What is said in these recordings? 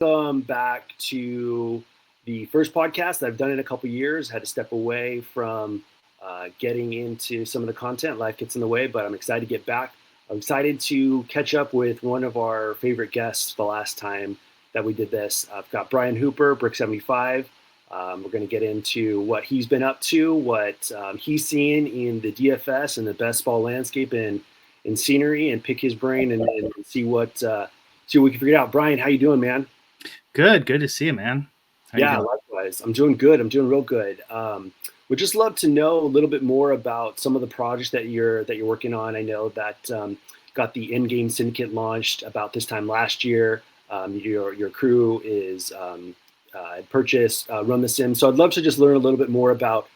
Welcome back to the first podcast. I've done it a couple years. Had to step away from getting into some of the content. Life gets in the way, but I'm excited to get back. I'm excited to catch up with one of our favorite guests the last time that we did this. I've got Brian Hooper, Bric 75. We're going to get into what he's been up to, what he's seeing in the DFS and the best ball landscape in scenery, and pick his brain and see what we can figure out. Brian, how you doing, man? Good to see you, man. Yeah, likewise. I'm doing good. I'm doing real good. Would just love to know a little bit more about some of the projects that you're working on. I know that got the End Game Syndicate launched about this time last year. Your crew is purchased Run the Sim. So I'd love to just learn a little bit more about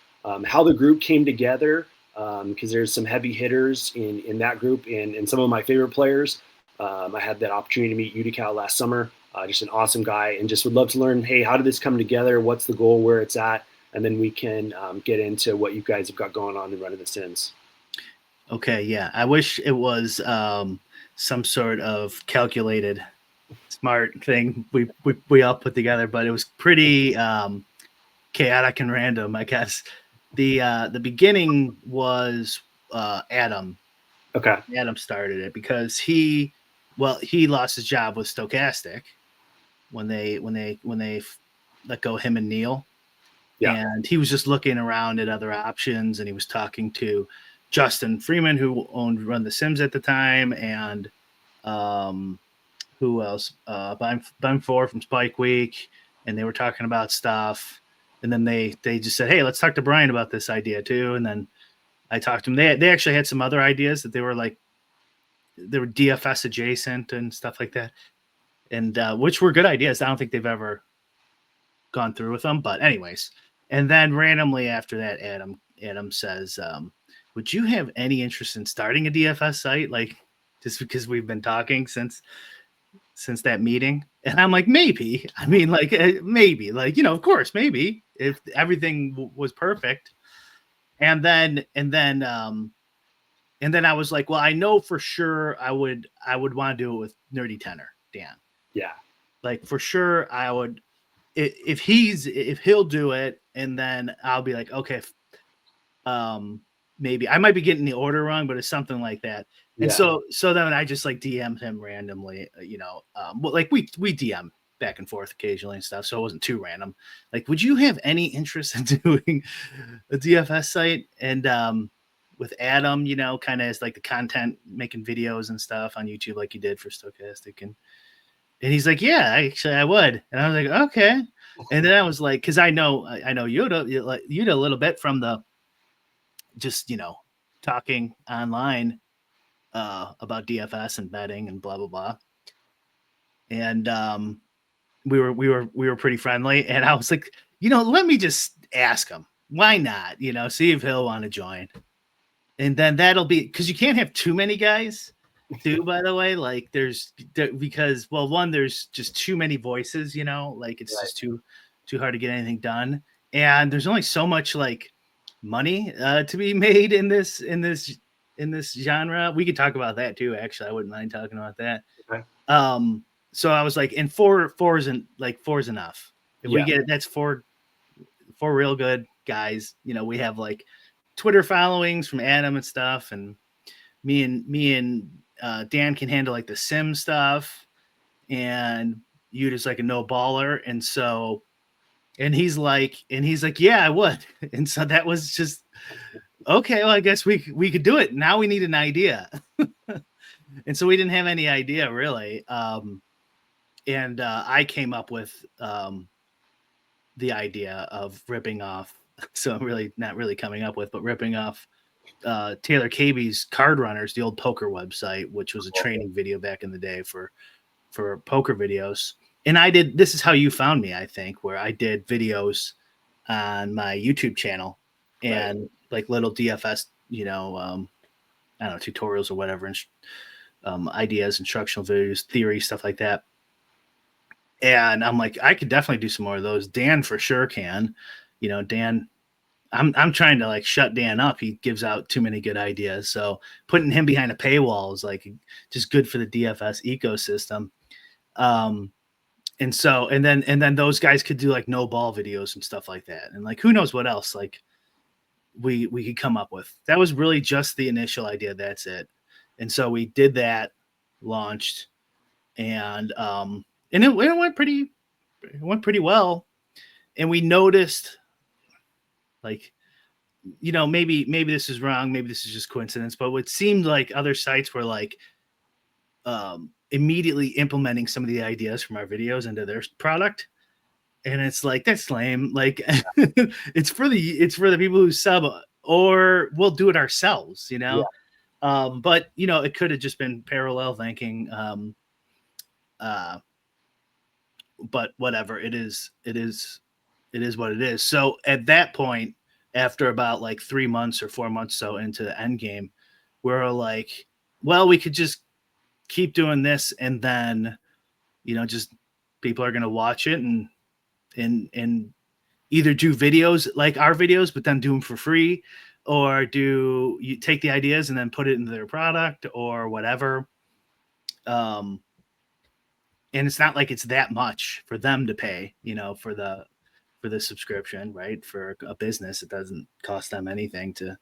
how the group came together, because there's some heavy hitters in that group and some of my favorite players. I had that opportunity to meet Utica last summer. Just an awesome guy, and just would love to learn, hey, how did this come together? What's the goal, where it's at? And then we can get into what you guys have got going on in Running the Sims. Okay, yeah. I wish it was some sort of calculated, smart thing we all put together, but it was pretty chaotic and random, I guess. The beginning was Adam. Okay. Adam started it because he lost his job with Stochastic when they let go of him and Neil. Yeah. And he was just looking around at other options, and he was talking to Justin Freeman, who owned Run the Sims at the time, and who else? Bun 4 from Spike Week, and they were talking about stuff. And then they just said, hey, let's talk to Brian about this idea too. And then I talked to him. They actually had some other ideas that they were DFS adjacent and stuff like that, and which were good ideas. I don't think they've ever gone through with them, but anyways. And then randomly after that, Adam says, would you have any interest in starting a DFS site? Like, just because we've been talking since that meeting. And I'm like, maybe. I mean, like, maybe. Like, of course, maybe, if everything was perfect. And then I was like, well, I know for sure I would want to do it with Nerdy Tenor, Dan. Yeah. Like, for sure I would, if he'll do it, and then I'll be like, okay, maybe I might be getting the order wrong, but it's something like that. And so then I just like DM'd him randomly, like we DM back and forth occasionally and stuff. So it wasn't too random. Like, would you have any interest in doing a DFS site? And with Adam, kind of as like the content, making videos and stuff on YouTube, like you did for Stochastic, and he's like, yeah, actually I would. And I was like, okay. And then I was like, because I know Yuta a little bit from the just talking online about DFS and betting and blah blah blah. And we were pretty friendly, and I was like, let me just ask him, why not? See if he'll want to join. And then that'll be, because you can't have too many guys too, by the way. Like, because, well, one, there's just too many voices, like it's just too hard to get anything done. And there's only so much like money to be made in this genre. We could talk about that too. Actually, I wouldn't mind talking about that. Okay. So I was like, and four is enough. If we get, that's four real good guys. We have like Twitter followings from Adam and stuff, and me and Dan can handle like the sim stuff, and you just like a no baller. And so, and he's like, yeah, I would. And so that was just, okay, well, I guess we could do it. Now we need an idea. And so we didn't have any idea really. And I came up with the idea of ripping off, so really not really coming up with, but ripping off Taylor Caby's Card Runners, the old poker website, which was a training video back in the day for poker videos. And this is how you found me, I think, where I did videos on my YouTube channel and like little DFS, I don't know, tutorials or whatever, and ideas, instructional videos, theory, stuff like that. And I'm like, I could definitely do some more of those. Dan for sure can. Dan, I'm trying to like shut Dan up. He gives out too many good ideas. So putting him behind a paywall is like just good for the DFS ecosystem. And so, and then those guys could do like no ball videos and stuff like that. And like, who knows what else like we could come up with. That was really just the initial idea. That's it. And so we did that, launched, and it went pretty well. And we noticed, like, you know, maybe this is wrong, maybe this is just coincidence, but it seemed like other sites were like immediately implementing some of the ideas from our videos into their product. And it's like, that's lame. Like it's for the people who sub, or we'll do it ourselves, you know? Yeah. But you know, it could have just been parallel thinking. But whatever, it is what it is. So at that point, after about like 3 months or 4 months so into the end game, we're like, well, we could just keep doing this, and then, you know, just people are going to watch it and either do videos like our videos, but then do them for free, or do you take the ideas and then put it into their product or whatever. And it's not like it's that much for them to pay, you know, for the subscription, right? For a business, it doesn't cost them anything to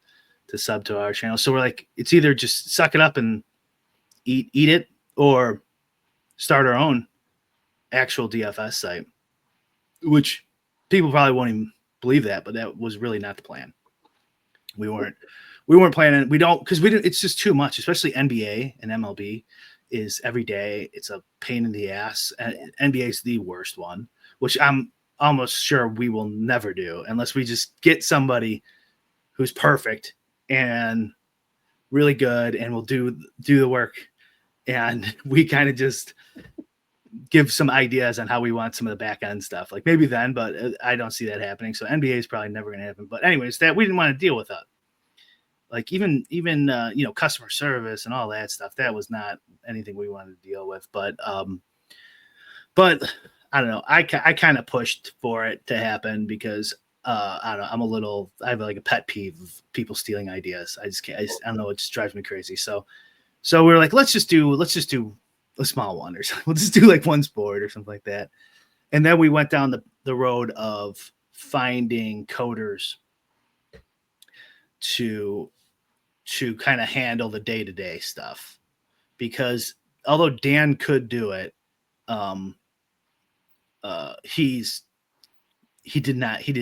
sub to our channel. So we're like, it's either just suck it up and eat it, or start our own actual DFS site, which people probably won't even believe that, but that was really not the plan. We weren't planning. We don't, because it's just too much, especially NBA and MLB is every day. It's a pain in the ass. And NBA is the worst one, which I'm almost sure we will never do unless we just get somebody who's perfect and really good and will do the work. And we kind of just give some ideas on how we want some of the back end stuff, like maybe then, but I don't see that happening. So NBA is probably never going to happen. But anyways, that we didn't want to deal with that. Like even you know, customer service and all that stuff, that was not anything we wanted to deal with. But I don't know. I kind of pushed for it to happen because I don't know. I have like a pet peeve of people stealing ideas. I just can't. I don't know. It just drives me crazy. So we were like, let's just do a small one, or something. We'll just do like one sport or something like that. And then we went down the road of finding coders to kind of handle the day-to-day stuff, because although Dan could do it, he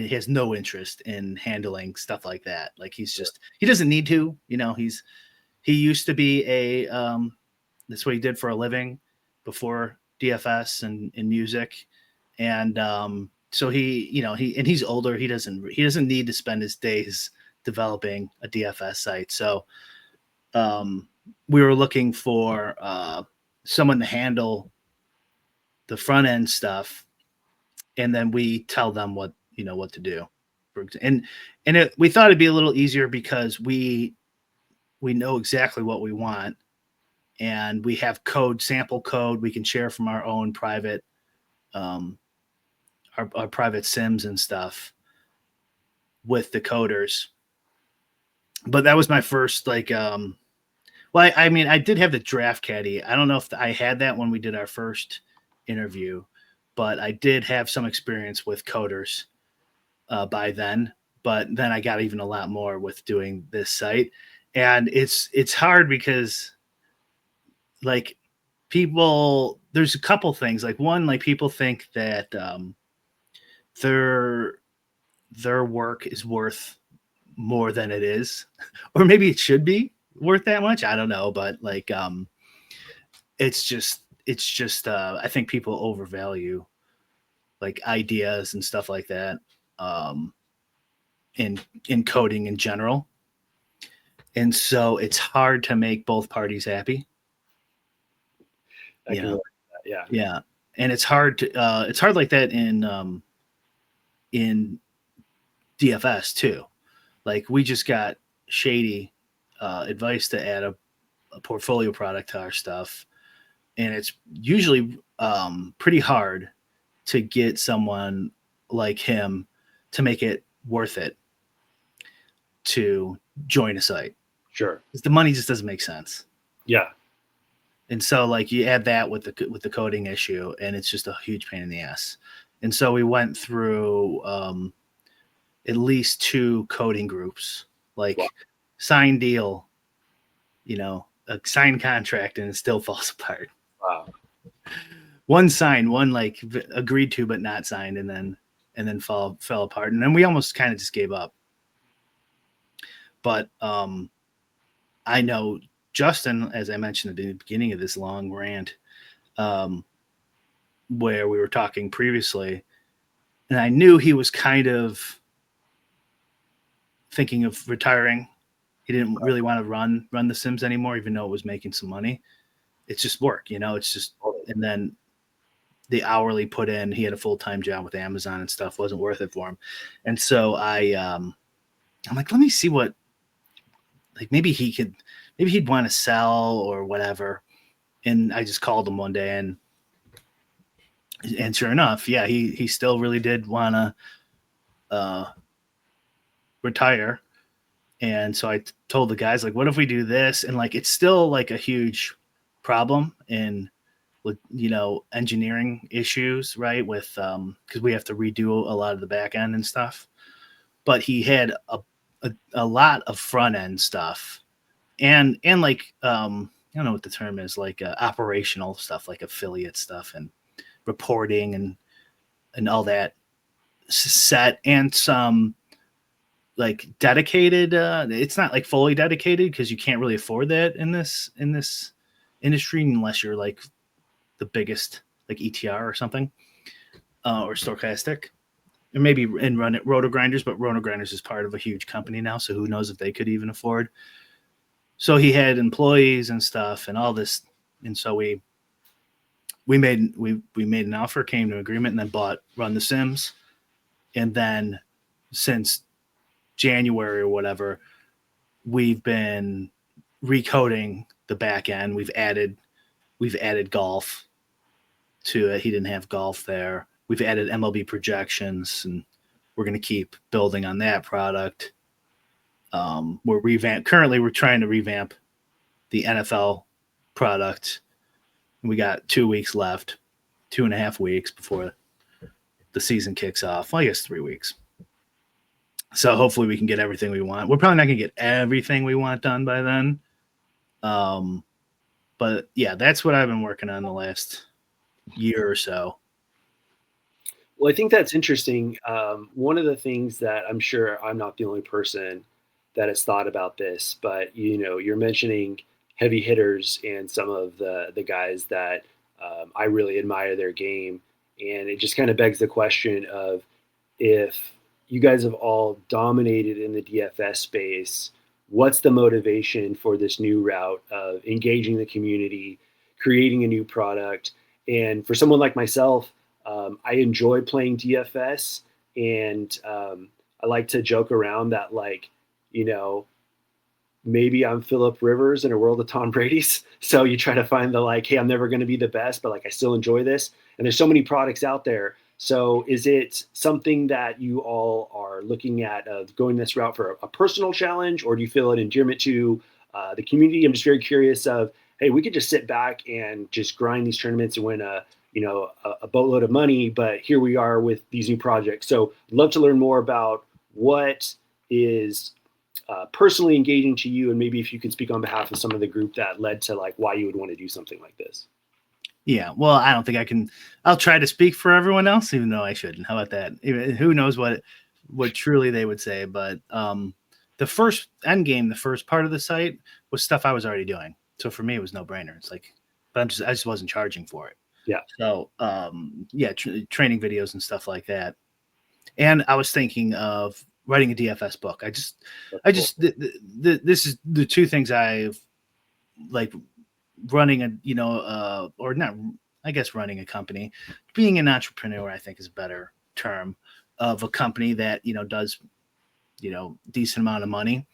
has no interest in handling stuff like that. Like he doesn't need to, you know. He used to be a that's what he did for a living before DFS and music. And so he's older. He doesn't need to spend his days developing a DFS site. So we were looking for someone to handle the front end stuff, and then we tell them what to do. We thought it'd be a little easier because we know exactly what we want, and we have sample code we can share from our own private our private sims and stuff with the coders. But that was my first well, I mean, I did have the draft caddy. I don't know if I had that when we did our first interview, but I did have some experience with coders by then. But then I got even a lot more with doing this site. And it's hard because like there's a couple things. Like one, like people think that their work is worth more than it is, or maybe it should be worth that much. I don't know, but like it's just I think people overvalue like ideas and stuff like that in coding in general. And so it's hard to make both parties happy. Yeah. Yeah. And it's hard like that in DFS too. Like we just got shady advice to add a portfolio product to our stuff. And it's usually pretty hard to get someone like him to make it worth it to join a site. Sure. Because the money just doesn't make sense. Yeah. And so like you add that with the coding issue, and it's just a huge pain in the ass. And so we went through at least 2 coding groups, like Wow. sign deal, a signed contract, and it still falls apart. Wow. One signed, one like agreed to but not signed, and then fell apart. And then we almost kind of just gave up. But I know Justin, as I mentioned at the beginning of this long rant, where we were talking previously, and I knew he was kind of thinking of retiring. He didn't really want to run the Sims anymore, even though it was making some money. It's just work, it's just, and then the hourly put in, he had a full-time job with Amazon and stuff, wasn't worth it for him. And so I'm like, let me see what, like maybe he'd want to sell or whatever. And I just called him one day, and sure enough, yeah, he still really did want to retire. And so I told the guys, like, what if we do this? And like, it's still like a huge problem in, with, engineering issues, right? With, cause we have to redo a lot of the back end and stuff, but he had a lot of front end stuff and like, I don't know what the term is, like operational stuff, like affiliate stuff and reporting and all that set, and some like dedicated, it's not like fully dedicated because you can't really afford that in this industry unless you're like the biggest, like ETR or something, or Stochastic, or maybe in Roto Grinders, but Roto Grinders is part of a huge company now, so who knows if they could even afford. So he had employees and stuff and all this, and so we made an offer, came to an agreement, and then bought Run the Sims. And then since January or whatever, we've been recoding the back end. We've added golf to it. He didn't have golf there. We've added MLB projections, and we're going to keep building on that product. Currently we're trying to revamp the NFL product. We got 2 weeks left, 2.5 weeks before the season kicks off. Well, I guess 3 weeks. So hopefully we can get everything we want. We're probably not going to get everything we want done by then. But yeah, that's what I've been working on the last year or so. Well, I think that's interesting. One of the things that I'm sure I'm not the only person that has thought about this, but you're mentioning heavy hitters and some of the guys that I really admire their game, and it just kind of begs the question of, if you guys have all dominated in the DFS space, what's the motivation for this new route of engaging the community, creating a new product? And for someone like myself, I enjoy playing DFS, and I like to joke around that, like, maybe I'm Philip Rivers in a world of Tom Brady's. So you try to find the, like, hey, I'm never going to be the best, but like I still enjoy this. And there's so many products out there. So is it something that you all are looking at of going this route for a personal challenge, or do you feel an endearment to the community? I'm just very curious of, hey, we could just sit back and just grind these tournaments and win a boatload of money, but here we are with these new projects. So I'd love to learn more about what is personally engaging to you, and maybe if you could speak on behalf of some of the group that led to like why you would want to do something like this. Yeah, well, I don't think I can. I'll try to speak for everyone else, even though I shouldn't. How about that? Who knows what truly they would say? But the first Endgame, the first part of the site was stuff I was already doing. So for me, it was no brainer. It's like, but I just wasn't charging for it. Yeah. So yeah, training videos and stuff like that. And I was thinking of writing a DFS book. This is the two things I've like running or not, I guess running a company, being an entrepreneur, I think is a better term, of a company that, does, decent amount of money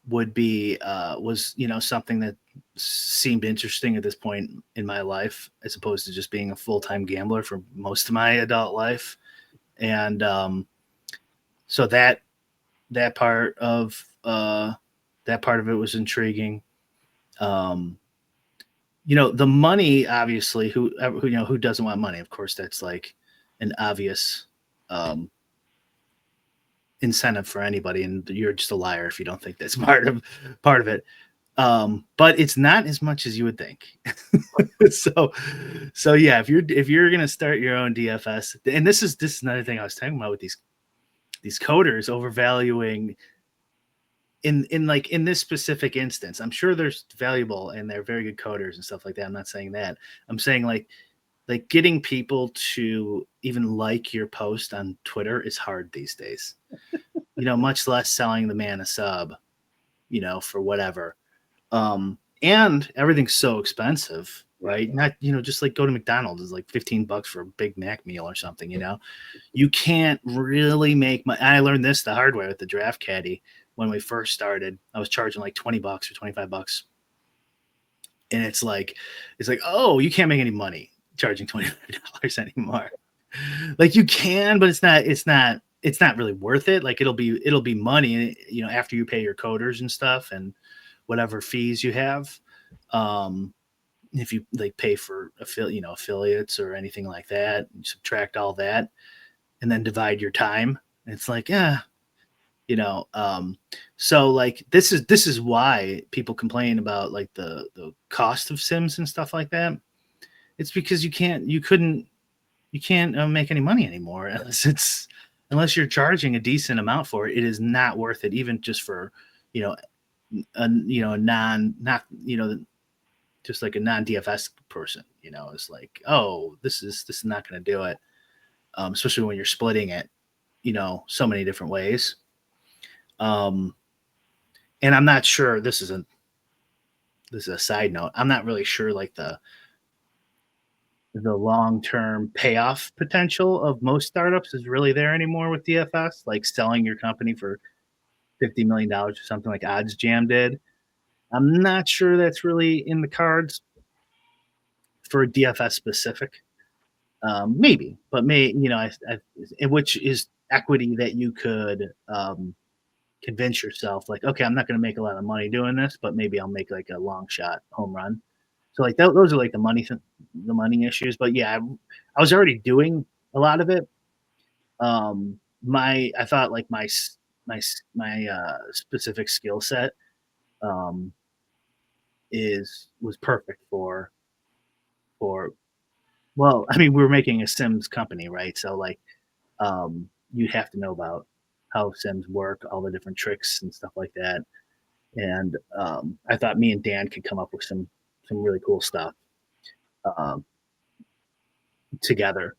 would be, was, something that seemed interesting at this point in my life, as opposed to just being a full-time gambler for most of my adult life. And so that part of it was intriguing. the money, obviously, who doesn't want money? Of course, that's like an obvious incentive for anybody, and you're just a liar if you don't think that's part of it. But it's not as much as you would think. so yeah, if you're gonna start your own DFS, and this is another thing I was talking about with these coders overvaluing in this specific instance. I'm sure they're valuable and they're very good coders and stuff like that. I'm not saying that. I'm saying like getting people to even like your post on Twitter is hard these days. Much less selling the man a sub, for whatever. And everything's so expensive, right? Not, just like go to McDonald's is like $15 for a Big Mac meal or something, You can't really make money. I learned this the hard way with the Draft Caddy when we first started. I was charging like $20 or $25. And it's like, oh, you can't make any money charging $25 anymore. Like you can, but it's not really worth it. Like it'll be money, after you pay your coders and stuff and whatever fees you have. If you like pay for affiliates or anything like that, you subtract all that and then divide your time. And it's like, so like this is why people complain about like the cost of Sims and stuff like that. It's because you can't make any money anymore unless you're charging a decent amount for it. It is not worth it, even just for just like a non DFS person. It's like, oh, this is not going to do it, especially when you're splitting it so many different ways. And I'm not sure, this is a side note, I'm not really sure like the long-term payoff potential of most startups is really there anymore with DFS, like selling your company for $50 million or something like Odds Jam did. I'm not sure that's really in the cards for DFS specific. Maybe, but which is equity that you could convince yourself like, okay, I'm not going to make a lot of money doing this, but maybe I'll make like a long shot home run. So like those are like the money issues. But yeah, I was already doing a lot of it. I thought like my specific skill set um, was perfect for well, I mean, we were making a Sims company, right? So like you have to know about how Sims work, all the different tricks and stuff like that. And I thought me and Dan could come up with some really cool stuff um, together.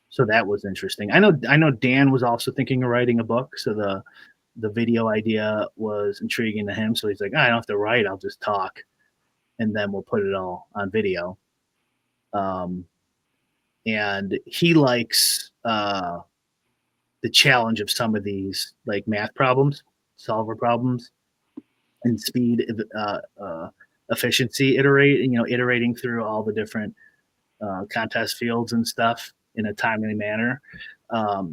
So that was interesting. I know Dan was also thinking of writing a book, so the video idea was intriguing to him. So he's like, I don't have to write; I'll just talk, and then we'll put it all on video. And he likes the challenge of some of these like math problems, solver problems, and speed, efficiency, iterating through all the different contest fields and stuff in a timely manner.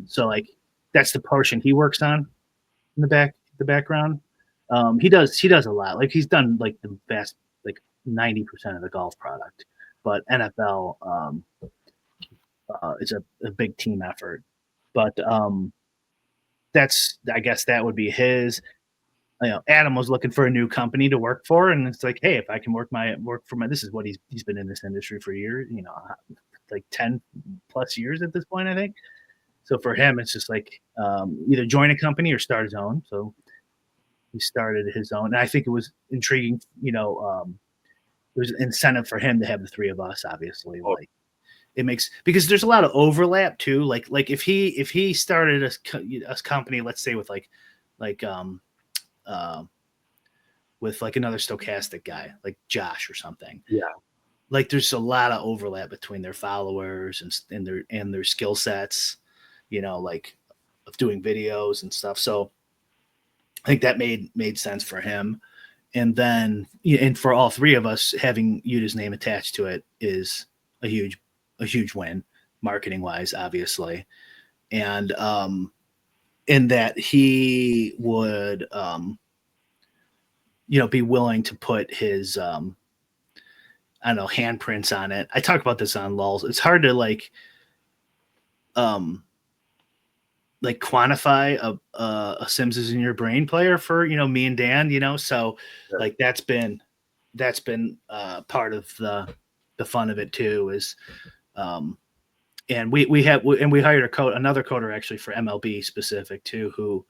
So like that's the portion he works on in the background. He does a lot. Like he's done like the vast like 90% of the golf product, but NFL is a big team effort. But I guess that would be his. Adam was looking for a new company to work for, and it's like, hey, if I can work for my, this is what he's been in this industry for years, like 10 plus years at this point, I think. So for him, it's just like either join a company or start his own. So he started his own, and I think it was intriguing. There's an incentive for him to have the three of us, obviously. Like it makes, because there's a lot of overlap too. Like if he started a company, let's say with with like another stochastic guy like Josh or something. Yeah. Like there's a lot of overlap between their followers and their skill sets, like of doing videos and stuff. So I think that made sense for him. And then, and for all three of us, having Yuta's name attached to it is a huge win, marketing wise, obviously. And in that he would be willing to put his I don't know, handprints on it. I talk about this on LOLs. It's hard to like quantify a Sims is in your brain player for, me and Dan, so Sure. like that's been part of the fun of it too is and we hired another coder actually for MLB specific too, who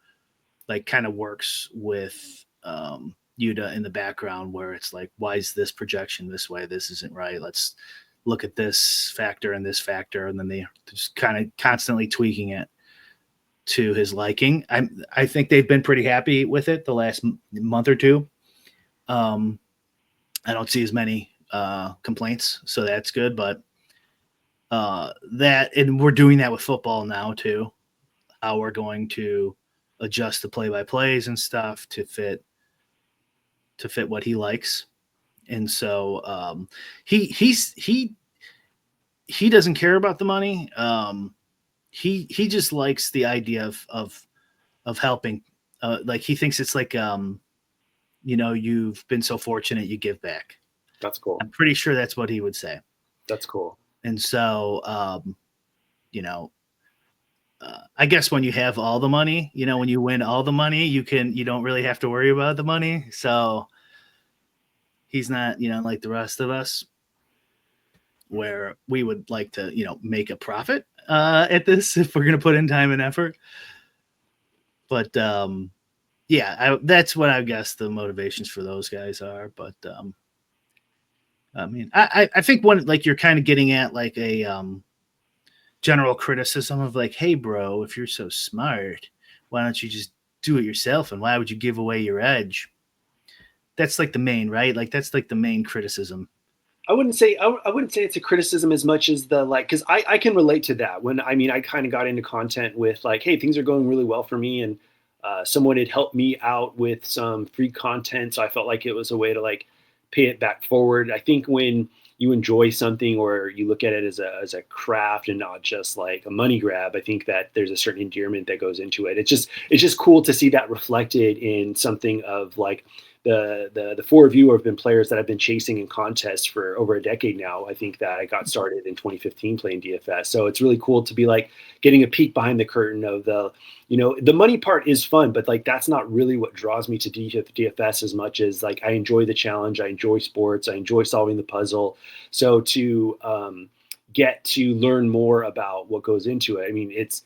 like kind of works with Yuta in the background, where it's like, why is this projection this way? This isn't right. Let's look at this factor and this factor, and then they just kind of constantly tweaking it to his liking. I think they've been pretty happy with it the last month or two. I don't see as many complaints, so that's good. But and we're doing that with football now too. How we're going to adjust the play-by-plays and stuff to fit what he likes. And so he doesn't care about the money. He just likes the idea of helping. Like he thinks it's like you've been so fortunate, you give back. That's cool. I'm pretty sure that's what he would say. That's cool. And so I guess when you have all the money, when you win all the money, you don't really have to worry about the money. So he's not, like the rest of us, where we would like to, make a profit at this if we're going to put in time and effort. But that's what I guess the motivations for those guys are. But I mean, I think one, like you're kind of getting at like a general criticism of like, hey, bro, if you're so smart, why don't you just do it yourself? And why would you give away your edge? That's like the main, right? Like that's like the main criticism. I wouldn't say it's a criticism as much as the like, because I can relate to that. When I kind of got into content with like, hey, things are going really well for me, and someone had helped me out with some free content, so I felt like it was a way to like pay it back forward. I think when you enjoy something or you look at it as a craft and not just like a money grab, I think that there's a certain endearment that goes into it. It's just cool to see that reflected in something of like the four of you have been players that I've been chasing in contests for over a decade now. I think that I got started in 2015 playing DFS. So it's really cool to be like getting a peek behind the curtain of the money part is fun, but like that's not really what draws me to DFS as much as like I enjoy the challenge, I enjoy sports, I enjoy solving the puzzle. So to get to learn more about what goes into it, I mean, it's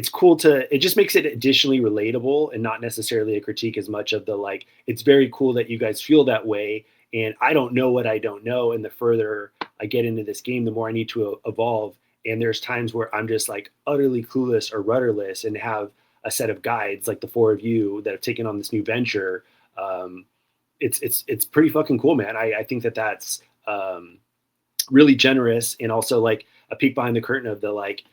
cool it just makes it additionally relatable and not necessarily a critique as much of the like, it's very cool that you guys feel that way. And I don't know what I don't know. And the further I get into this game, the more I need to evolve. And there's times where I'm just like utterly clueless or rudderless and have a set of guides like the four of you that have taken on this new venture. It's pretty fucking cool, man. I think that's really generous, and also like a peek behind the curtain of the like,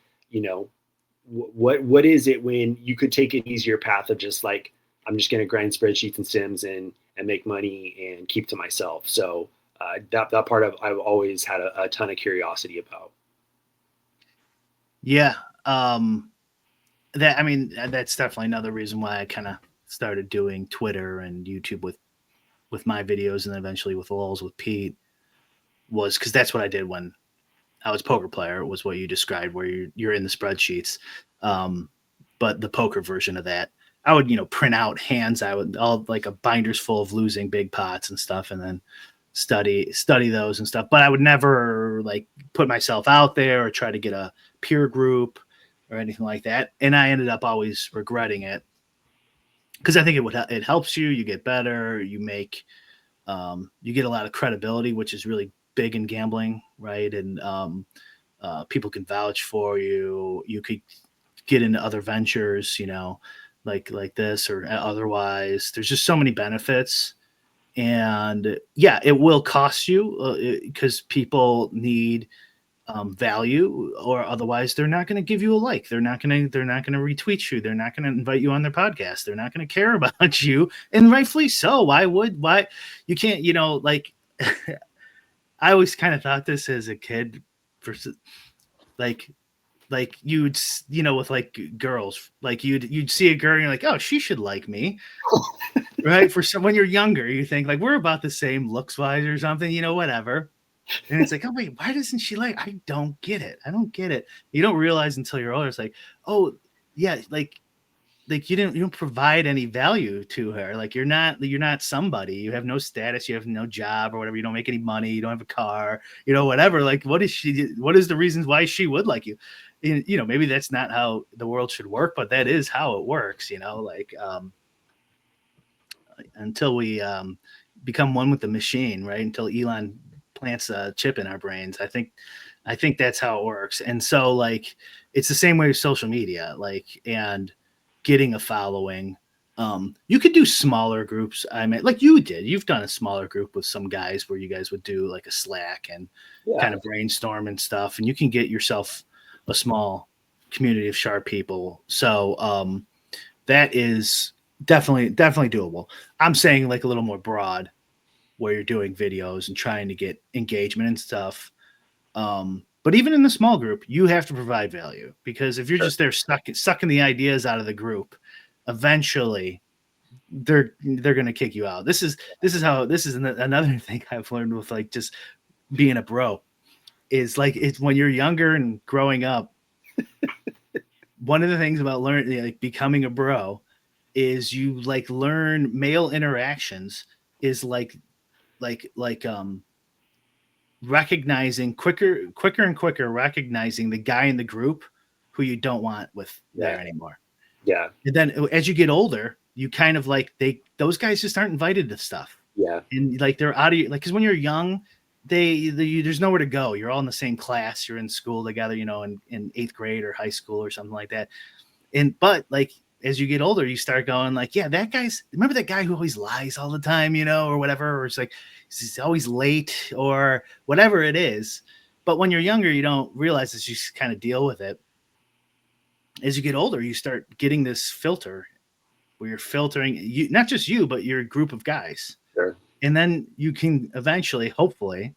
what is it when you could take an easier path of just like, I'm just going to grind spreadsheets and Sims and make money and keep to myself. So that part I've always had a ton of curiosity about. Yeah. That's definitely another reason why I kind of started doing Twitter and YouTube with my videos, and then eventually with LOLs with Pete, was because that's what I did when I was poker player. It was what you described, where you're in the spreadsheets. But the poker version of that, I would, print out hands. I would all like a binders full of losing big pots and stuff, and then study those and stuff. But I would never like put myself out there or try to get a peer group or anything like that. And I ended up always regretting it, because I think it helps you. You get better. You make you get a lot of credibility, which is really big in gambling, right? And people can vouch for you. You could get into other ventures, like this or otherwise. There's just so many benefits. And yeah, it will cost you because people need value, or otherwise they're not going to give you a like. They're not going to retweet you. They're not going to invite you on their podcast. They're not going to care about you, and rightfully so. Why you can't, like I always kind of thought this as a kid, versus like you'd, with like girls, like you'd see a girl and you're like, oh, she should like me. Right. When you're younger, you think like we're about the same looks wise or something, whatever. And it's like, oh wait, why doesn't she like? I don't get it. I don't get it. You don't realize until you're older. It's like, oh yeah, like you don't provide any value to her. Like you're not somebody. You have no status. You have no job or whatever. You don't make any money. You don't have a car. Whatever. Like what is the reasons why she would like you? And, maybe that's not how the world should work, but that is how it works. Like until we become one with the machine, right? Until Elon plants a chip in our brains. I think that's how it works. And so like it's the same way with social media, like and getting a following. You could do smaller groups. I mean, like you've done a smaller group with some guys where you guys would do like a Slack and kind of brainstorm and stuff, and you can get yourself a small community of sharp people. So that is definitely doable. I'm saying like a little more broad, where you're doing videos and trying to get engagement and stuff. But even in the small group, you have to provide value, because if you're just there sucking the ideas out of the group, eventually they're going to kick you out. This is another thing I've learned with like just being a bro is like it's when you're younger and growing up. One of the things about learning, like becoming a bro, is you like learn male interactions is like recognizing quicker and quicker, recognizing the guy in the group who you don't want with there anymore. Yeah. And then as you get older, you kind of like those guys just aren't invited to stuff. Yeah. And like they're out of like, because when you're young, there's nowhere to go. You're all in the same class. You're in school together, in 8th grade or high school or something like that. But like as you get older, you start going like, yeah, remember that guy who always lies all the time, or whatever, or it's like he's always late or whatever it is. But when you're younger, you don't realize this. You just kind of deal with it. As you get older, you start getting this filter where you're filtering you, not just you, but your group of guys. Sure. And then you can eventually, hopefully,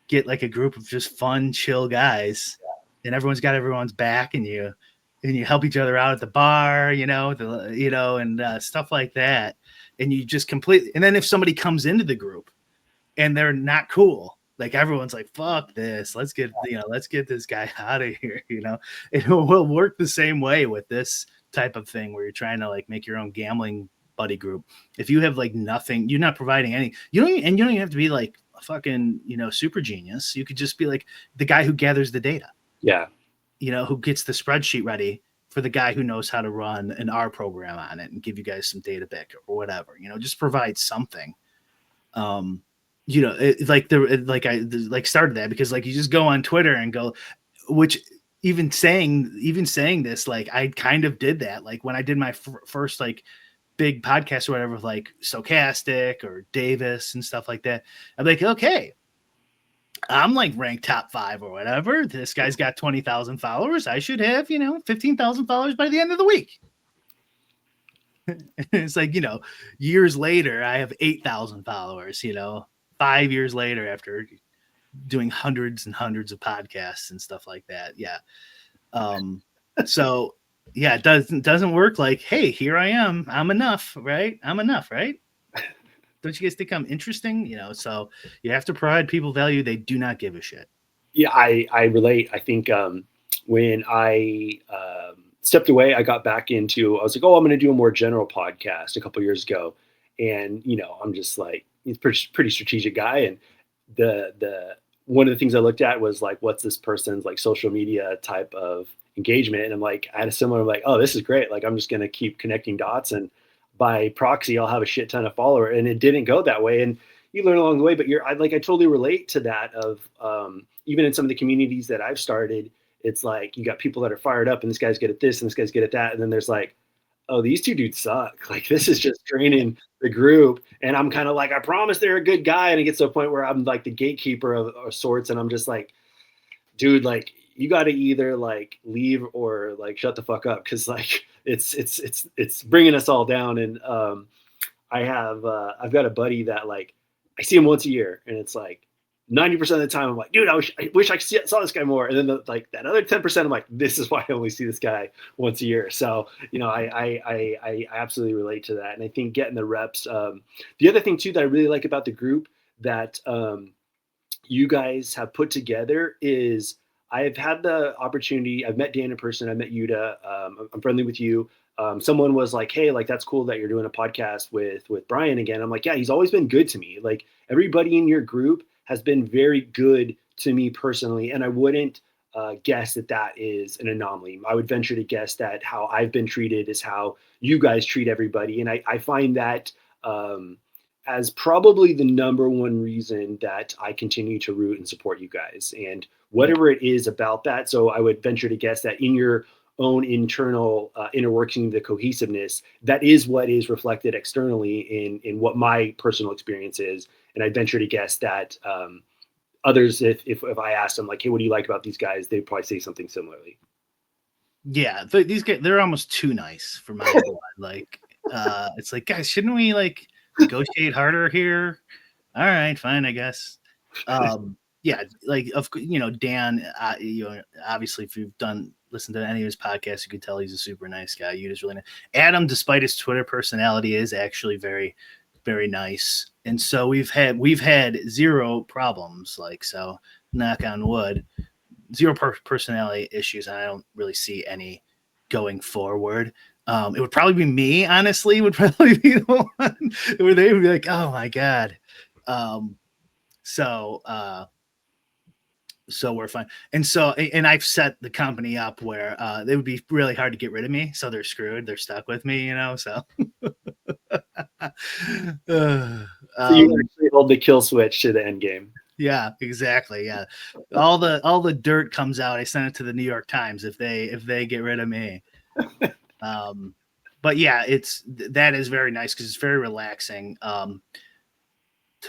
get like a group of just fun, chill guys, and everyone's got everyone's back, and you help each other out at the bar, and stuff like that. And you just completely. And then if somebody comes into the group and they're not cool, like everyone's like, "Fuck this! Let's get this guy out of here." It will work the same way with this type of thing where you're trying to like make your own gambling buddy group. If you have like nothing, you're not providing any. You don't even have to be like a fucking super genius. You could just be like the guy who gathers the data. Yeah. Who gets the spreadsheet ready for the guy who knows how to run an R program on it and give you guys some data back or whatever. Just provide something. I started that because like you just go on Twitter and go, which even saying this, like I kind of did that. Like when I did my first like big podcast or whatever with like Stochastic or Davis and stuff like that, I'm like, okay, I'm like ranked top 5 or whatever. This guy's got 20,000 followers. I should have, 15,000 followers by the end of the week. It's like, years later, I have 8,000 followers, 5 years later after doing hundreds and hundreds of podcasts and stuff like that. Yeah. So yeah, it doesn't work like, hey, here I am. I'm enough, right? Don't you guys think I'm interesting? So you have to provide people value. They do not give a shit. Yeah, I relate. I think when I stepped away, I got back into, I was like, oh, I'm going to do a more general podcast a couple years ago. And, I'm just like, he's pretty strategic guy. And the one of the things I looked at was like, what's this person's like social media type of engagement? And I'm like, I had a similar, like, oh, this is great. Like, I'm just going to keep connecting dots, and by proxy, I'll have a shit ton of followers. And it didn't go that way. And you learn along the way, but I totally relate to that of even in some of the communities that I've started, it's like, you got people that are fired up and this guy's good at this and this guy's good at that. And then there's like, oh, these two dudes suck. Like, this is just draining the group. And I'm kind of like, I promise they're a good guy. And it gets to a point where I'm like the gatekeeper of sorts. And I'm just like, dude, like, you got to either like leave or like shut the fuck up. Cause like, it's bringing us all down. And I've got a buddy that like, I see him once a year, and it's like 90% of the time I'm like, dude, I wish I saw this guy more. And then that other 10%, I'm like, this is why I only see this guy once a year. So, I absolutely relate to that. And I think getting the reps, the other thing too, that I really like about the group that you guys have put together is I've had the opportunity. I've met Dan in person. I met Yuta. I'm friendly with you. Someone was like, "Hey, like that's cool that you're doing a podcast with Brian again." I'm like, "Yeah, he's always been good to me. Like everybody in your group has been very good to me personally, and I wouldn't guess that that is an anomaly. I would venture to guess that how I've been treated is how you guys treat everybody, and I find that." Um, as probably the number one reason that I continue to root and support you guys, and whatever it is about that. So I would venture to guess that in your own internal inner working, the cohesiveness, that is what is reflected externally in what my personal experience is. And I venture to guess that others, if I asked them like, "Hey, what do you like about these guys?" They'd probably say something similarly. Yeah, these guys, they're almost too nice for my blood. Like, it's like, guys, shouldn't we like negotiate harder here? All right, fine, I guess. Yeah, like Dan. Obviously, if you've listened to any of his podcasts, you can tell he's a super nice guy. You just really nice. Adam, despite his Twitter personality, is actually very, very nice. And so we've had zero problems. Like, so knock on wood, zero personality issues, and I don't really see any going forward. It would probably be me, honestly, would probably be the one where they would be like, "Oh my god." Um, so so we're fine. And I've set the company up where they would be really hard to get rid of me, so they're screwed. They're stuck with me, So So you actually hold the kill switch to the end game. Yeah, exactly. Yeah. All the dirt comes out. I send it to the New York Times if they get rid of me. But yeah, that is very nice because it's very relaxing to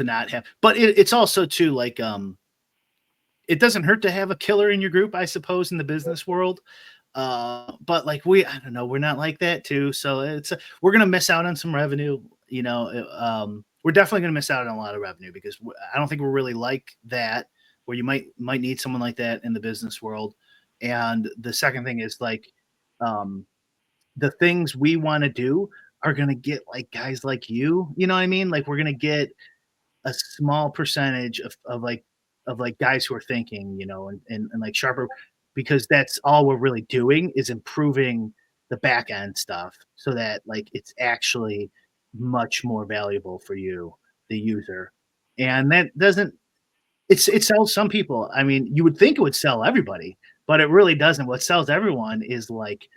not have. But it's also too like it doesn't hurt to have a killer in your group, I suppose, in the business world. But like I don't know, we're not like that too. So we're gonna miss out on some revenue. We're definitely gonna miss out on a lot of revenue because I don't think we're really like that, where you might need someone like that in the business world. And the second thing is like, the things we want to do are gonna get like guys like you. You know what I mean? Like we're gonna get a small percentage of like guys who are thinking, and like sharper, because that's all we're really doing is improving the back end stuff so that like it's actually much more valuable for you, the user. And that doesn't it sells some people. I mean, you would think it would sell everybody, but it really doesn't. What sells everyone is like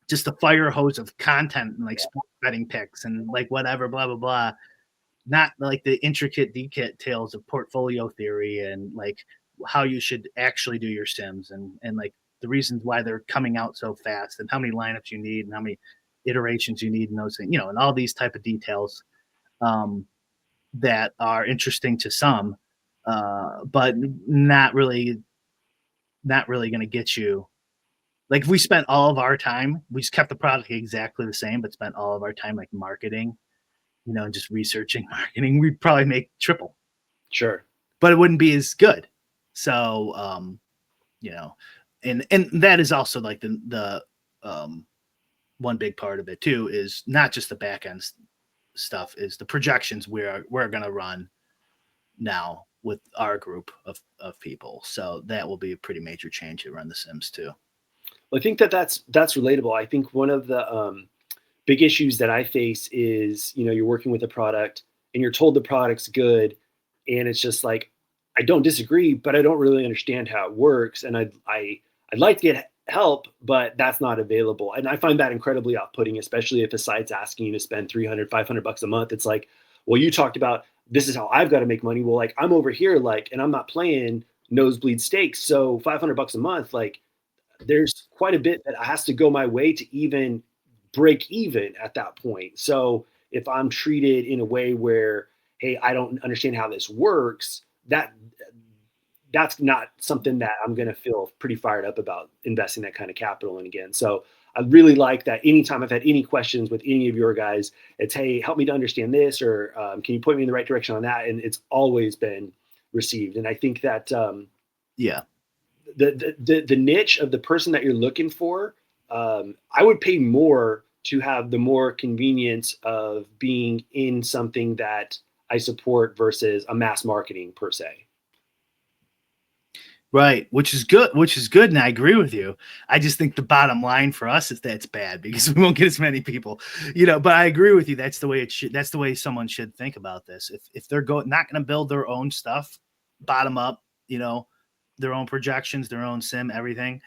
just the fire hose of content and like sports betting picks and like whatever, blah blah blah, not like the intricate details of portfolio theory and like how you should actually do your sims and like the reasons why they're coming out so fast and how many lineups you need and how many iterations you need and those things, and all these type of details um, that are interesting to some, but not really going to get you. Like if we spent all of our time, we just kept the product exactly the same, but spent all of our time like marketing, and just researching marketing, we'd probably make triple. Sure. But it wouldn't be as good. So, and that is also like the one big part of it too is not just the back end stuff, is the projections we're going to run now with our group of people. So that will be a pretty major change to run the Sims too. Well, I think that's relatable. I think one of the big issues that I face is, you're working with a product and you're told the product's good, and it's just like, I don't disagree, but I don't really understand how it works, and I'd like to get help, but that's not available. And I find that incredibly off-putting, especially if a site's asking you to spend 300, 500 bucks a month. It's like, well, you talked about this is how I've got to make money. Well, like I'm over here, like, and I'm not playing nosebleed stakes, so 500 bucks a month, like there's quite a bit that has to go my way to even break even at that point. So if I'm treated in a way where, hey, I don't understand how this works, that's not something that I'm going to feel pretty fired up about investing that kind of capital in again. So I really like that anytime I've had any questions with any of your guys, it's, hey, help me to understand this, or can you point me in the right direction on that? And it's always been received. And I think that, yeah, the niche of the person that you're looking for, I would pay more to have the more convenience of being in something that I support versus a mass marketing per se. Right, which is good, and I agree with you. I just think the bottom line for us is that's bad because we won't get as many people, but I agree with you. That's the way it should, that's the way someone should think about this. If they're not going to build their own stuff, bottom up, their own projections, their own sim, everything,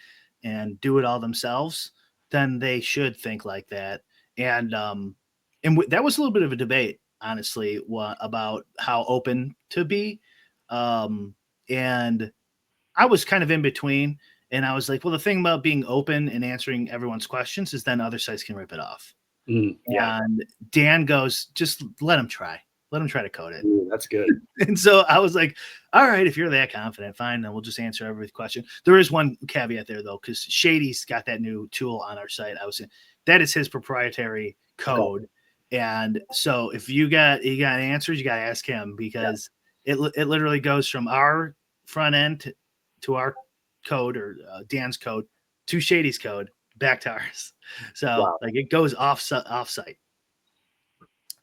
and do it all themselves, then they should think like that. And that was a little bit of a debate, honestly, about how open to be. And I was kind of in between, and I was like, well, the thing about being open and answering everyone's questions is then other sites can rip it off. Yeah. And Dan goes, just let him try. Let him try to code it. Ooh, that's good. And so I was like, all right, if you're that confident, fine, then we'll just answer every question. There is one caveat there, though, because Shady's got that new tool on our site. That is his proprietary code. Okay. And so if you got answers, you got to ask him, because it literally goes from our front end to our code, or Dan's code, to Shady's code, back to ours. So like it goes off site,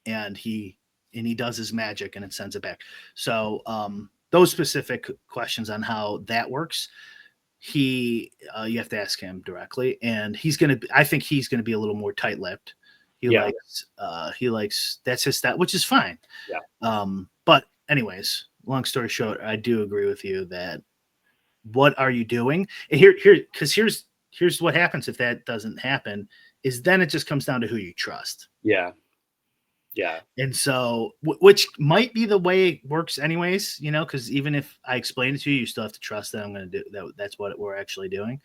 and he does his magic and it sends it back. So those specific questions on how that works, you have to ask him directly, and I think he's gonna be a little more tight-lipped. He likes that's his style, which is fine. Yeah. But anyways, long story short, I do agree with you that what are you doing? And here's what happens if that doesn't happen, is then it just comes down to who you trust. Yeah. And so, which might be the way it works anyways, because even if I explain it to you, you still have to trust that I'm going to do that. That's what we're actually doing.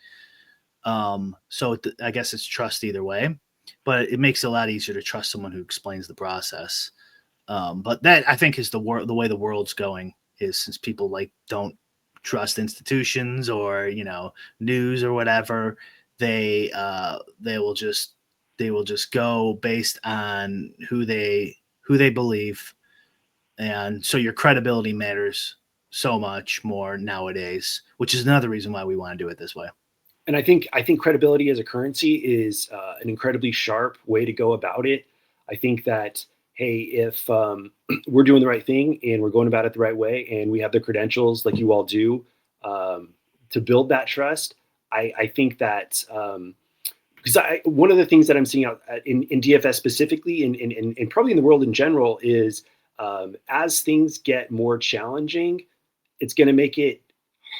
So I guess it's trust either way, but it makes it a lot easier to trust someone who explains the process. But that, I think, is the way the world's going, is since people don't trust institutions or news or whatever, they will just go based on who they believe, and so your credibility matters so much more nowadays, which is another reason why we want to do it this way. And I think credibility as a currency is an incredibly sharp way to go about it. I think that, hey, if we're doing the right thing and we're going about it the right way, and we have the credentials like you all do to build that trust, I think that because one of the things that I'm seeing out in DFS specifically, and probably in the world in general, is as things get more challenging, it's going to make it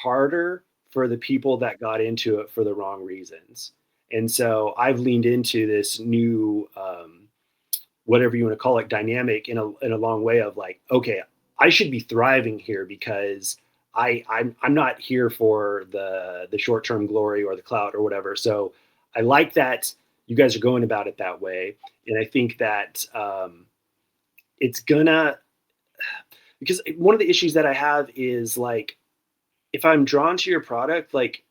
harder for the people that got into it for the wrong reasons. And so I've leaned into this new whatever you want to call it, dynamic in a long way of like, okay, I should be thriving here because I'm not here for the short-term glory or the clout or whatever. So I like that you guys are going about it that way. And I think that it's gonna, because one of the issues that I have is like, if I'm drawn to your product, like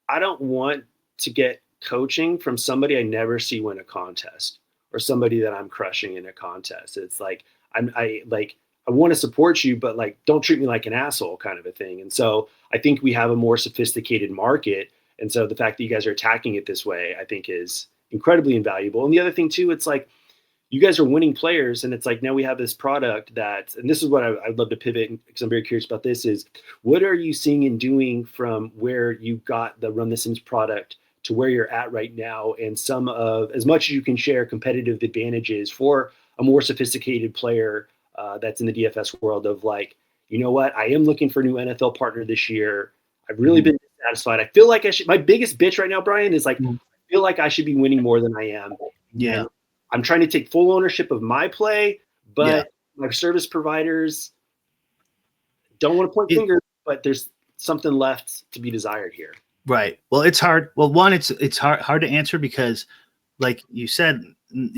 I don't want to get coaching from somebody I never see win a contest, or somebody that I'm crushing in a contest. It's like, I want to support you, but like, don't treat me like an asshole, kind of a thing. And so I think we have a more sophisticated market. And so the fact that you guys are attacking it this way, I think, is incredibly invaluable. And the other thing too, it's like, you guys are winning players, and it's like, now we have this product that, and this is what I'd love to pivot, because I'm very curious about this, is what are you seeing and doing from where you got the Run the Sims product to where you're at right now, and some of, as much as you can share, competitive advantages for a more sophisticated player that's in the DFS world of like, you know what, I am looking for a new NFL partner this year. I've really been dissatisfied. I feel like I should, my biggest bitch right now, Brian, is like, I feel like I should be winning more than I am. Yeah. And I'm trying to take full ownership of my play, but my service providers don't want to point fingers, but there's something left to be desired here. Right. Well, it's hard. Well, one, it's hard to answer because, like you said,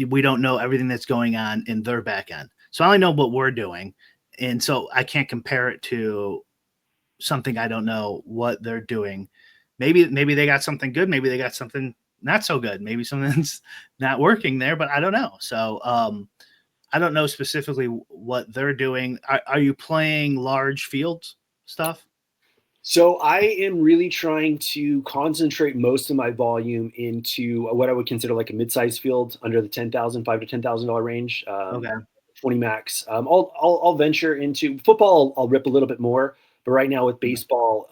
we don't know everything that's going on in their back end. So I only know what we're doing, and so I can't compare it to something I don't know what they're doing. Maybe they got something good. Maybe they got something not so good. Maybe something's not working there, but I don't know. So I don't know specifically what they're doing. Are you playing large field stuff? So I am really trying to concentrate most of my volume into what I would consider like a mid-sized field under the $5,000 to $10,000 range. Okay. 20 max. I'll venture into football. I'll rip a little bit more, but right now with baseball,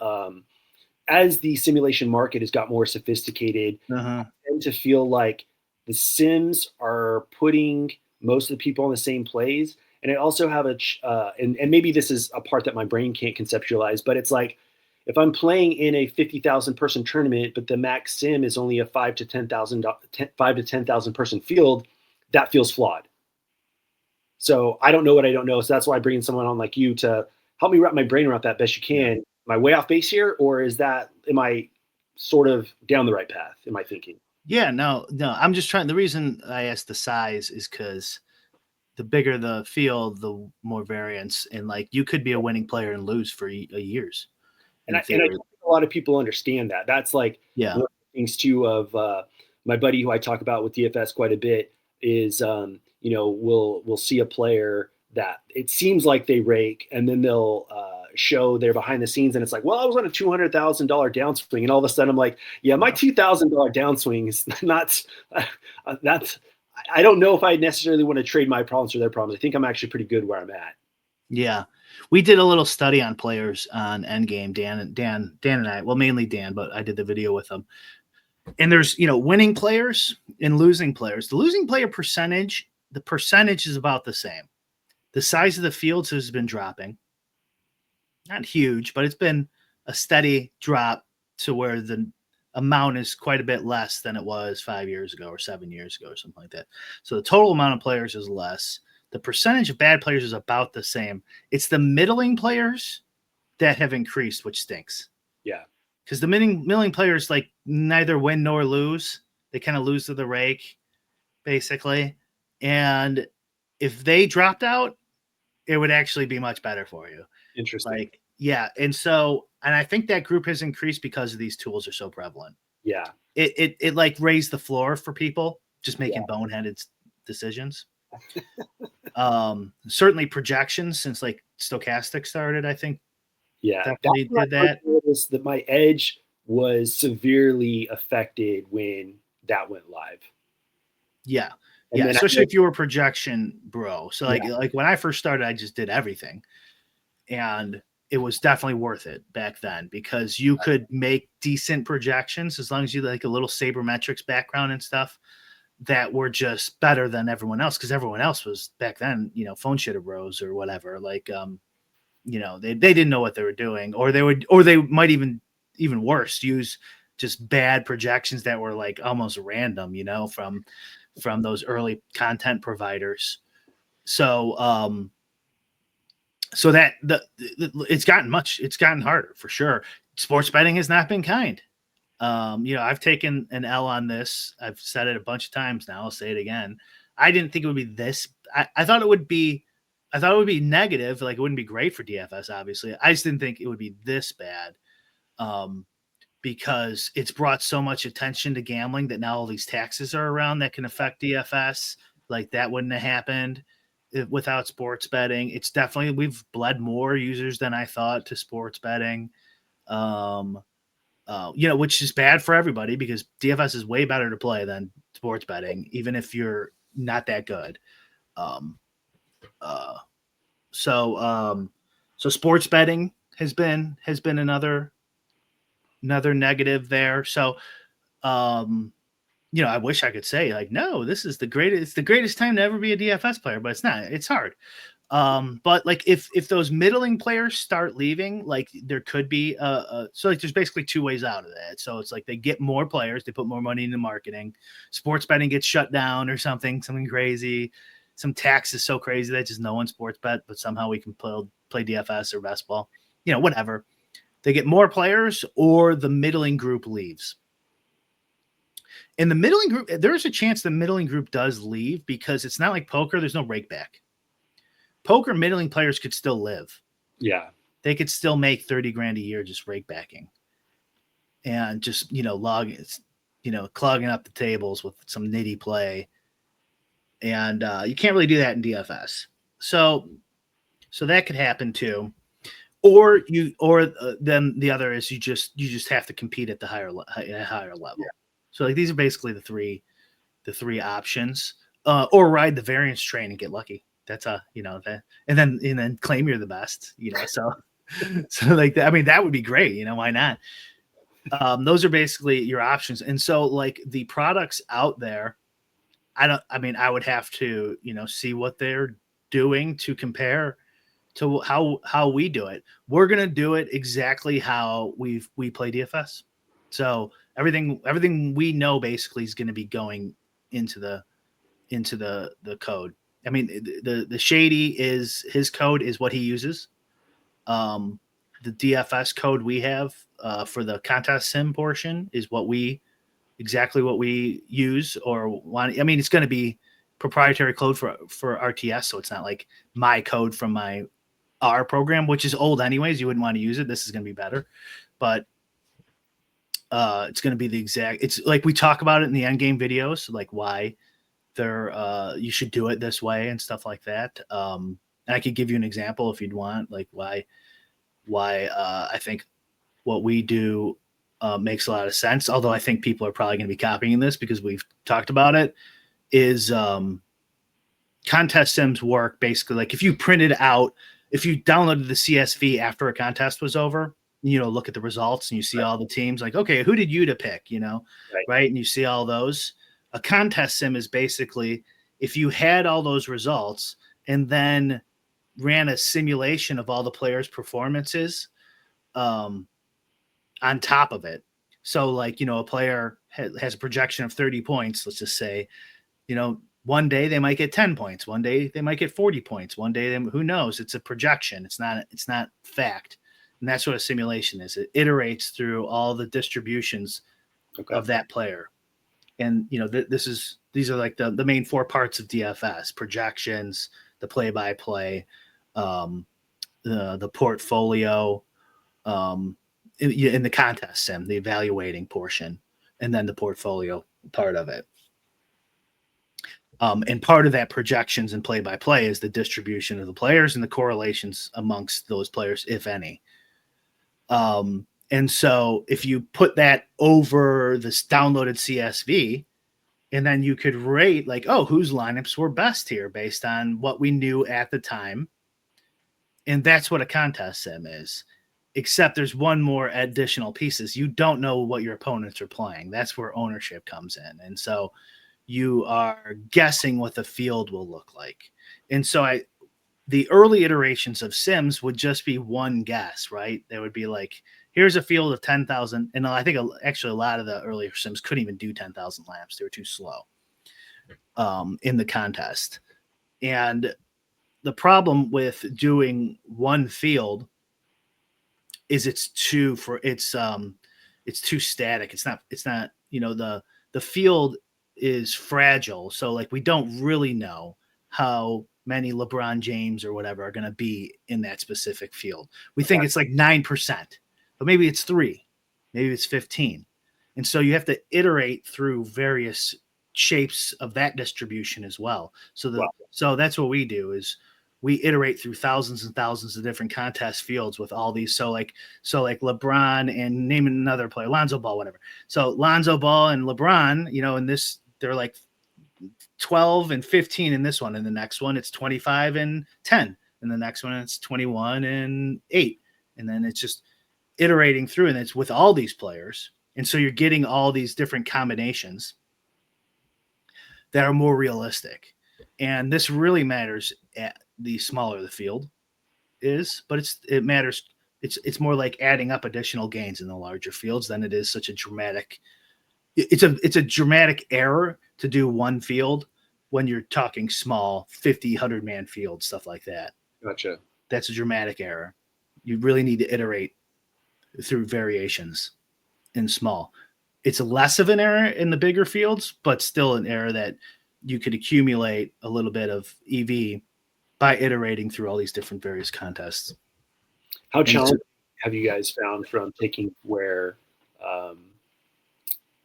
as the simulation market has got more sophisticated, I tend to feel like the sims are putting most of the people on the same plays. And I also have and maybe this is a part that my brain can't conceptualize, but it's like if I'm playing in a 50,000 person tournament, but the max sim is only a 5 to 10,000 person field, that feels flawed. So I don't know what I don't know. So that's why I bring in someone on like you to help me wrap my brain around that best you can. Am I way off base here, or am I sort of down the right path? Am I thinking? Yeah, no. I'm just trying. The reason I asked the size is because the bigger the field, the more variance, and like you could be a winning player and lose for years. And I think a lot of people understand that. That's like one of the things too of my buddy who I talk about with DFS quite a bit is we'll see a player that it seems like they rake, and then they'll show their behind the scenes, and it's like, well, I was on a $200,000 downswing, and all of a sudden I'm like, yeah, my $2,000 downswing is not that's. I don't know if I necessarily want to trade my problems for their problems. I think I'm actually pretty good where I'm at. Yeah. We did a little study on players on Endgame, Dan and I, well, mainly Dan, but I did the video with him. And there's, winning players and losing players. The losing player percentage, the percentage is about the same. The size of the fields has been dropping. Not huge, but it's been a steady drop to where the amount is quite a bit less than it was 5 years ago or 7 years ago or something like that. So the total amount of players is less. The percentage of bad players is about the same. It's the middling players that have increased, which stinks. Yeah. Because the middling players like neither win nor lose. They kind of lose to the rake, basically. And if they dropped out, it would actually be much better for you. Interesting. And I think that group has increased because of these tools are so prevalent. Yeah. It like raised the floor for people just making boneheaded decisions. Certainly projections since like stochastic started, I think. Yeah. Definitely did that. That my edge was severely affected when that went live. Yeah. And especially if you were projection bro. So like when I first started, I just did everything. And it was definitely worth it back then because you could make decent projections as long as you like a little sabermetrics background and stuff that were just better than everyone else. Cause everyone else was back then, phone shitter bros or whatever. Like, they didn't know what they were doing or they might even worse, use just bad projections that were like almost random, from those early content providers. So, so that it's gotten harder for sure. Sports betting has not been kind. I've taken an L on this. I've said it a bunch of times now. I'll say it again. I didn't think it would be this. I thought it would be negative. Like it wouldn't be great for DFS. Obviously, I just didn't think it would be this bad. Because it's brought so much attention to gambling that now all these taxes are around that can affect DFS. Like that wouldn't have happened without sports betting. It's definitely, we've bled more users than I thought to sports betting. Which is bad for everybody because DFS is way better to play than sports betting, even if you're not that good. So sports betting has been another negative there. So, I wish I could say like, no, this is the greatest time to ever be a DFS player, but it's not. It's hard. But like if those middling players start leaving, like there could be so like there's basically two ways out of that. So it's like they get more players, they put more money into marketing, sports betting gets shut down or something crazy, some tax is so crazy that just no one sports bet, but somehow we can play DFS or basketball, whatever. They get more players or the middling group leaves. In the middling group, there's a chance the middling group does leave because it's not like poker. There's no rake back. Poker middling players could still live. Yeah. They could still make 30 grand a year just rake backing and just, clogging up the tables with some nitty play. And you can't really do that in DFS. So that could happen too. Or then the other is you just have to compete at the higher level. Yeah. So like these are basically the three options. Or ride the variance train and get lucky. That's that, and then claim you're the best. So like that. I mean, that would be great. Why not? Those are basically your options. And so like the products out there, I would have to, see what they're doing to compare to how we do it. We're going to do it exactly how we play DFS. So everything we know basically is going to be going into the code. I mean, the shady is his code is what he uses. The DFS code we have for the contest sim portion is exactly what we use or want. I mean, it's going to be proprietary code for RTS, so it's not like my code from my R program, which is old anyways. You wouldn't want to use it. This is going to be better, but it's going to be the exact. It's like we talk about it in the end game videos, like why you should do it this way and stuff like that. And I could give you an example if you'd want, like why I think what we do makes a lot of sense. Although I think people are probably going to be copying this because we've talked about it. Is contest sims work basically like if you printed out, if you downloaded the CSV after a contest was over, look at the results and you see all the teams like, okay, who did you to pick, right? And you see all those. A contest sim is basically if you had all those results and then ran a simulation of all the players' performances on top of it. So like, a player has a projection of 30 points, let's just say, one day they might get 10 points. One day they might get 40 points. One day, who knows? It's a projection. It's not fact. And that's what a simulation is. It iterates through all the distributions of that player. And, these are like the main four parts of DFS: projections, the play-by-play, the portfolio, in the contest sim, the evaluating portion, and then the portfolio part of it. And part of that projections and play-by-play is the distribution of the players and the correlations amongst those players, if any. And so if you put that over this downloaded CSV, and then you could rate like, oh, whose lineups were best here based on what we knew at the time. And that's what a contest sim is, except there's one more additional pieces. You don't know what your opponents are playing. That's where ownership comes in. And so you are guessing what the field will look like. And so the early iterations of sims would just be one guess, right? There would be like, here's a field of 10,000. And I think actually a lot of the earlier sims couldn't even do 10,000 laps. They were too slow in the contest. And the problem with doing one field is it's too static. It's not, the field is fragile. So like, we don't really know how many LeBron James or whatever are going to be in that specific field. We think it's like 9%, but maybe it's 3, maybe it's 15. And so you have to iterate through various shapes of that distribution as well. So that's what we do is we iterate through thousands and thousands of different contest fields with all these. So like LeBron and name another player, Lonzo Ball, whatever. So Lonzo Ball and LeBron, in this, they're like 12 and 15 in this one. In the next one, it's 25 and 10. And the next one, it's 21 and 8. And then it's just iterating through, and it's with all these players. And so you're getting all these different combinations that are more realistic. And this really matters at the smaller the field is, but it matters. It's more like adding up additional gains in the larger fields than it is such a dramatic. It's a dramatic error to do one field when you're talking small 50, 100-man field, stuff like that. Gotcha. That's a dramatic error. You really need to iterate through variations in small. It's less of an error in the bigger fields, but still an error that you could accumulate a little bit of EV by iterating through all these different various contests. How challenging have you guys found from taking where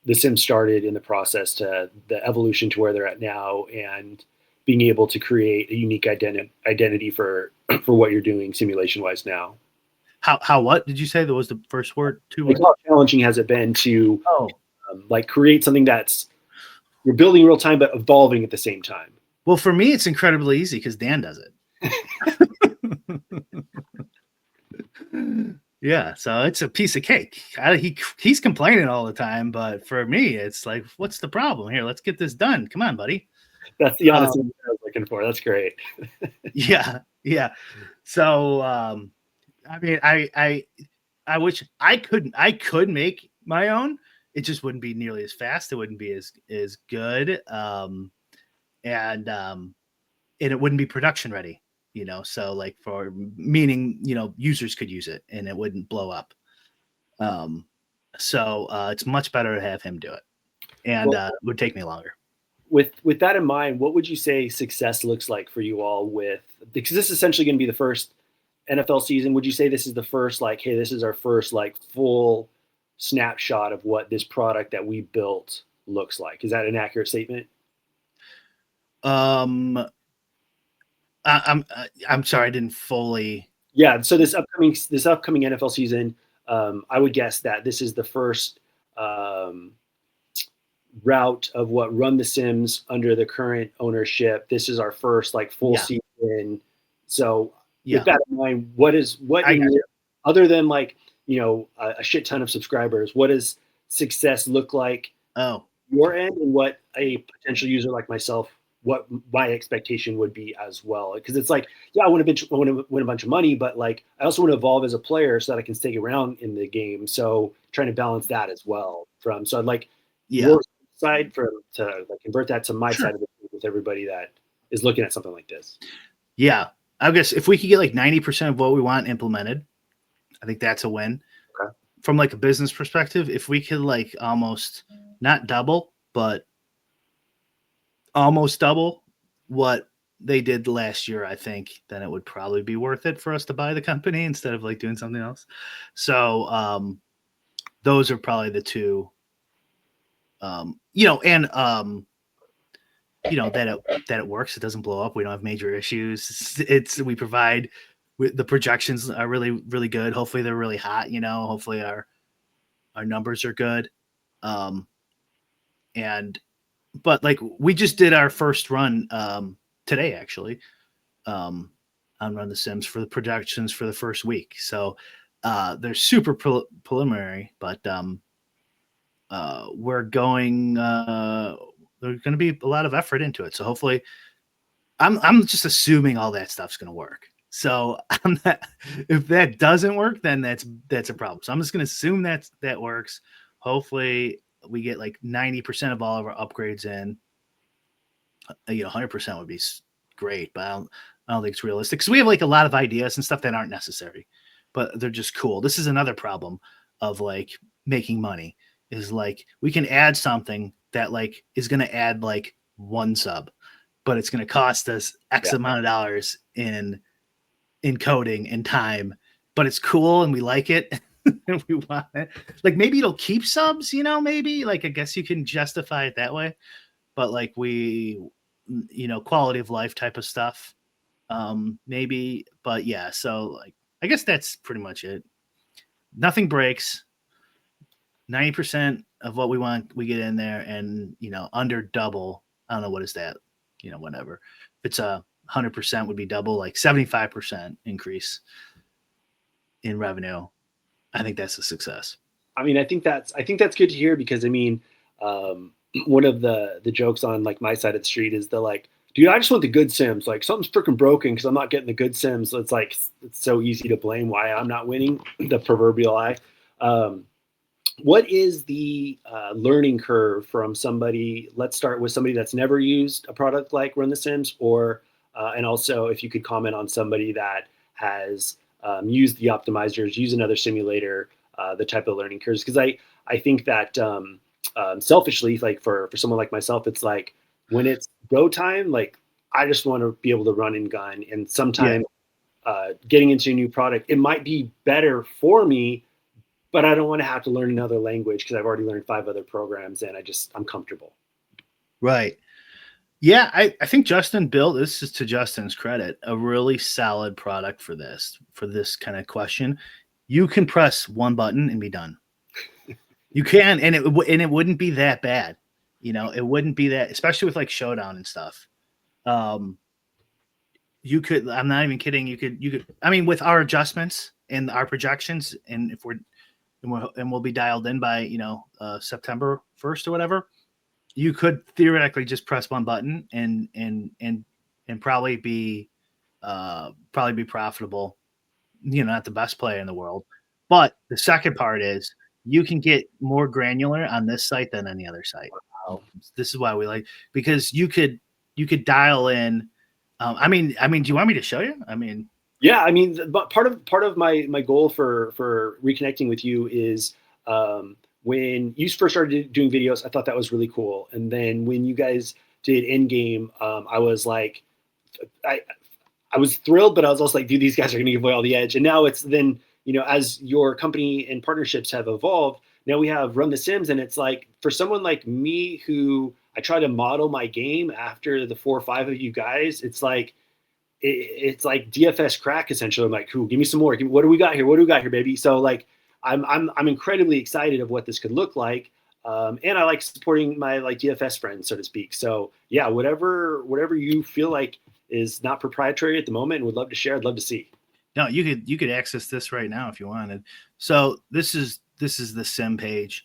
the sim started in the process to the evolution to where they're at now, and being able to create a unique identity for what you're doing simulation wise now? How what did you say? That was the first word. Like, how challenging has it been to like create something that's you're building real time but evolving at the same time? Well, for me, it's incredibly easy because Dan does it. Yeah, so it's a piece of cake. He's complaining all the time, but for me, it's like, what's the problem here? Let's get this done. Come on, buddy. That's the honesty I was looking for. That's great. Yeah, yeah. So, I mean, I wish I could make my own. It just wouldn't be nearly as fast. It wouldn't be as good, and it wouldn't be production ready. So like for meaning, users could use it and it wouldn't blow up. So it's much better to have him do it, and Well, it would take me longer. with that in mind, what would you say success looks like for you all because this is essentially going to be the first NFL season? Would you say this is the first, like, hey, this is our first like full snapshot of what this product that we built looks like? Is that an accurate statement? I'm sorry, I didn't fully. Yeah. So this upcoming NFL season, I would guess that this is the first route of what Run the Sims under the current ownership. This is our first like full season. So with that in mind, other than like, a shit ton of subscribers, what does success look like your end, and what a potential user like myself, what my expectation would be as well? Because it's like, I want to win a bunch of money, but like I also want to evolve as a player so that I can stay around in the game. So trying to balance that as well. So I'd like your side to like convert that to my side of it with everybody that is looking at something like this. Yeah, I guess if we could get like 90% of what we want implemented, I think that's a win. Okay. From like a business perspective, if we could like almost not double, but almost double what they did last year, I think then it would probably be worth it for us to buy the company instead of like doing something else. So those are probably the two. That it works. It doesn't blow up. We don't have major issues. We provide the projections are really, really good. Hopefully they're really hot. Hopefully our numbers are good. But like we just did our first run today actually on Run the Sims for the projections for the first week. So they're super preliminary, but we're going. There's going to be a lot of effort into it. So hopefully, I'm just assuming all that stuff's going to work. So if that doesn't work, then that's a problem. So I'm just going to assume that works. Hopefully, we get like 90% of all of our upgrades in. 100% would be great, but I don't think it's realistic because we have like a lot of ideas and stuff that aren't necessary, but they're just cool. This is another problem of like making money. Is like we can add something that like is going to add like one sub, but it's going to cost us X amount of dollars in coding and time, but it's cool and we like it and we want it. Like maybe it'll keep subs, maybe like I guess you can justify it that way, but like quality of life type of stuff, maybe. But yeah, so like I guess that's pretty much it. Nothing breaks. 90% of what we want, we get in there, and under double. I don't know what is that, whatever. If it's 100% would be double, like 75% increase in revenue. I think that's a success. I mean, I think that's good to hear because I mean, one of the jokes on like my side of the street is like, dude, I just want the good Sims. Like something's freaking broken because I'm not getting the good Sims. So it's like it's so easy to blame why I'm not winning, the proverbial eye. What is the learning curve from somebody? Let's start with somebody that's never used a product like Run the Sims, and also if you could comment on somebody that has used the optimizers, use another simulator, the type of learning curves. Because I think that selfishly, like for someone like myself, it's like when it's go time, like I just want to be able to run and gun. And sometimes getting into a new product, it might be better for me, but I don't want to have to learn another language because I've already learned 5 other programs and I'm comfortable. Right. Yeah, I think Justin built, this is to Justin's credit, a really solid product for this kind of question. You can press one button and be done. You can, and it wouldn't be that bad. It wouldn't be that, especially with like Showdown and stuff. You could, I'm not even kidding. You could, I mean, with our adjustments, in our projections, and if we'll be dialed in by September 1st or whatever, you could theoretically just press one button and probably be profitable. Not the best player in the world, but the second part is you can get more granular on this site than any other site. Wow. This is why we like, because you could dial in. I mean, do you want me to show you? Yeah, I mean, but part of my goal for reconnecting with you is when you first started doing videos, I thought that was really cool, and then when you guys did Endgame, I was like, I was thrilled, but I was also like, dude, these guys are going to give away all the edge. And now it's then, as your company and partnerships have evolved, now we have Run the Sims, and it's like for someone like me who I try to model my game after the 4 or 5 of you guys, it's like DFS crack essentially. I'm like, cool, give me some more. What do we got here? What do we got here, baby? So like, I'm incredibly excited of what this could look like, and I like supporting my like DFS friends, so to speak. So yeah, whatever you feel like is not proprietary at the moment and would love to share, I'd love to see. No, you could access this right now if you wanted. So this is the sim page.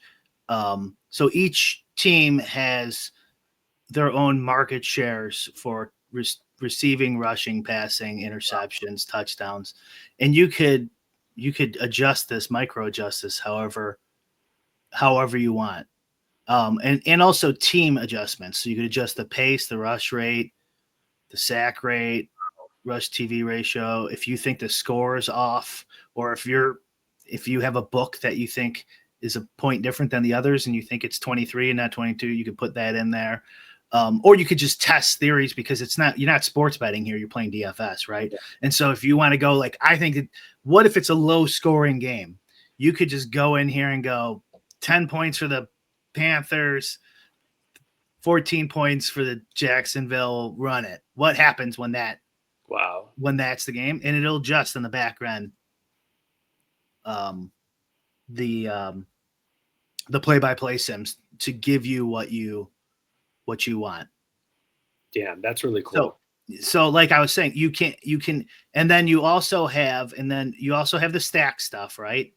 So each team has their own market shares for receiving, rushing, passing, interceptions, touchdowns, and you could adjust this, micro adjust this however you want, and also team adjustments. So you could adjust the pace, the rush rate, the sack rate, rush TV ratio. If you think the score is off, or if you have a book that you think is a point different than the others and you think it's 23 and not 22, you could put that in there. Or you could just test theories, because you're not sports betting here. You're playing DFS, right? Yeah. And so if you want to go like, I think what if it's a low scoring game? You could just go in here and go 10 points for the Panthers, 14 points for the Jacksonville, run it. What happens when that's the game? And it'll adjust in the background the play-by-play sims to give you what you want. Damn, that's really cool. So like I was saying, you can, and then you also have the stack stuff, right?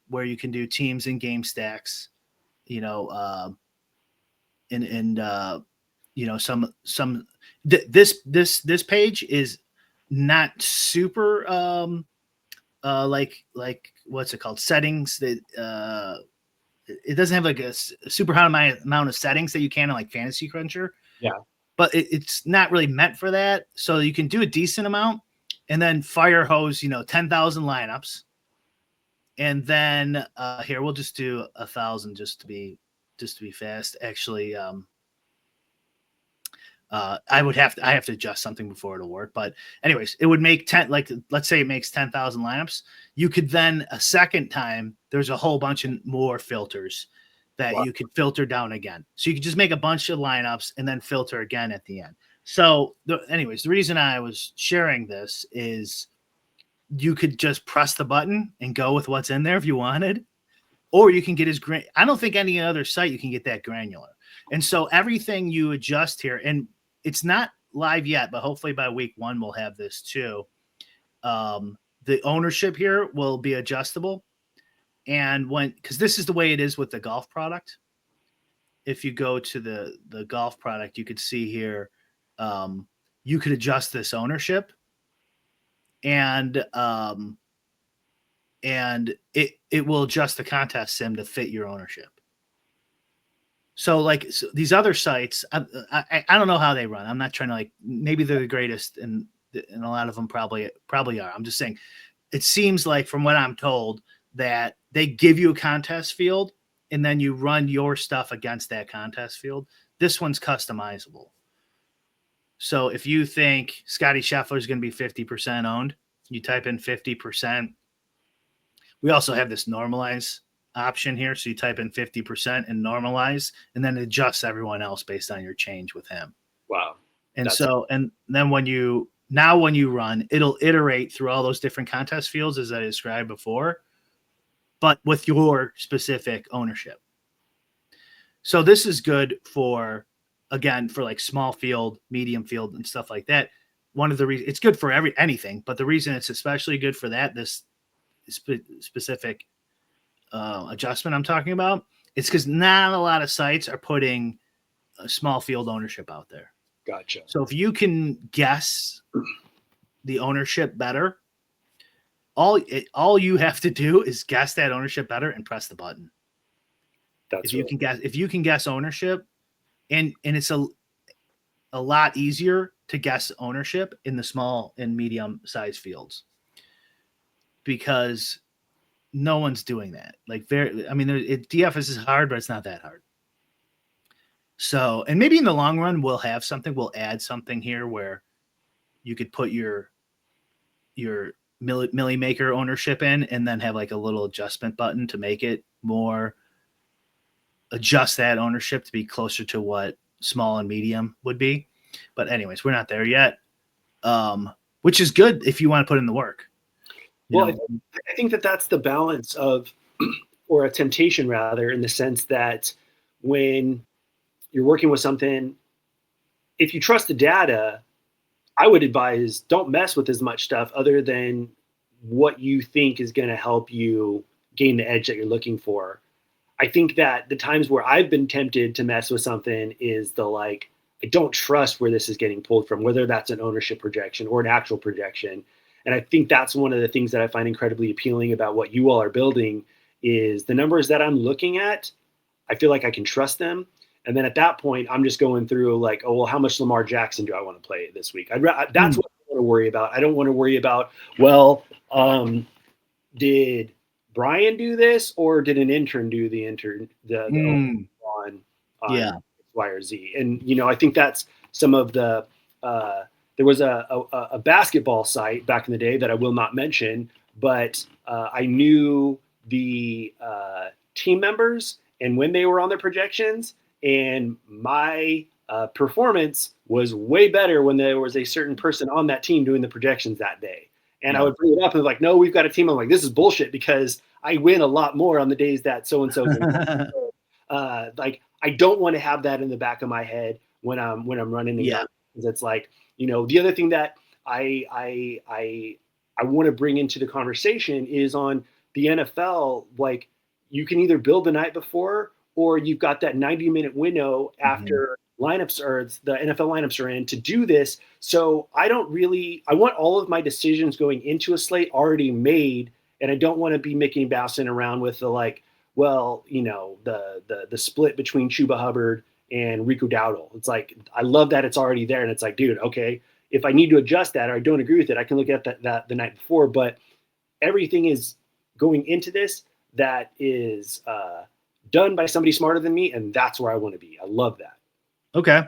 Where you can do teams and game stacks, this page is not super like what's it called, settings that it doesn't have like a super high amount of settings that you can in like Fantasy Cruncher. Yeah, but it's not really meant for that. So you can do a decent amount and then fire hose 10,000 lineups, and then here we'll just do 1,000 just to be fast. Actually, I have to adjust something before it'll work. But anyways, it would make 10, like let's say it makes 10,000 lineups. You could then a second time, there's a whole bunch of more filters that you could filter down again. So you could just make a bunch of lineups and then filter again at the end. So anyways, the reason I was sharing this is you could just press the button and go with what's in there if you wanted, or you can get I don't think any other site you can get that granular. And so everything you adjust here, and it's not live yet, but hopefully by week 1, we'll have this too. The ownership here will be adjustable. And because this is the way it is with the golf product. If you go to the golf product, you could see here, you could adjust this ownership, and it will adjust the contest sim to fit your ownership. So these other sites, I don't know how they run. I'm not trying to maybe they're the greatest, and a lot of them probably are. I'm just saying, it seems like from what I'm told that they give you a contest field and then you run your stuff against that contest field. This one's customizable. So if you think Scotty Scheffler is going to be 50% owned, you type in 50%. We also have this normalize option here. So you type in 50% and normalize, and then adjust everyone else based on your change with him. Wow. And and then when you run, it'll iterate through all those different contest fields as I described before, but with your specific ownership. So this is good for, again, for like small field, medium field, and stuff like that. one of the reasons it's good for anything, but the reason it's especially good for this specific adjustment I'm talking about, it's because not a lot of sites are putting a small field ownership out there. Gotcha. So if you can guess the ownership better, all you have to do is guess that ownership better and press the button. If you can guess ownership, and it's a lot easier to guess ownership in the small and medium size fields, because no one's doing that. Like DFS is hard, but it's not that hard. So, and maybe in the long run, we'll add something here where you could put your milli maker ownership in, and then have like a little adjustment button to make it more, adjust that ownership to be closer to what small and medium would be. But anyways, we're not there yet. Which is good if you want to put in the work. Well, I think that's the balance of, or a temptation rather, in the sense that when you're working with something, if you trust the data, I would advise don't mess with as much stuff other than what you think is going to help you gain the edge that you're looking for. I think that the times where I've been tempted to mess with something is I don't trust where this is getting pulled from, whether that's an ownership projection or an actual projection. And I think that's one of the things that I find incredibly appealing about what you all are building is the numbers that I'm looking at. I feel like I can trust them. And then at that point, I'm just going through how much Lamar Jackson do I want to play this week? That's what I want to worry about. I don't want to worry about, did Brian do this or did an intern do on X, Y, or Z? And, I think that's some of the, there was a basketball site back in the day that I will not mention, but I knew the team members and when they were on their projections, and my performance was way better when there was a certain person on that team doing the projections that day. And I would bring it up and no, we've got a team. I'm like, this is bullshit because I win a lot more on the days that so-and-so. I don't want to have that in the back of my head when I'm running the gun. It's the other thing that I want to bring into the conversation is on the NFL. You can either build the night before, or you've got that 90-minute window after lineups or the NFL lineups are in to do this. So I want all of my decisions going into a slate already made, and I don't want to be Mickey bouncing around with the split between Chuba Hubbard and Rico Dowdle. It's I love that it's already there, and it's dude, okay, if I need to adjust that or I don't agree with it, I can look at that the night before. But everything is going into this that is done by somebody smarter than me, and that's where I want to be. I love that. Okay,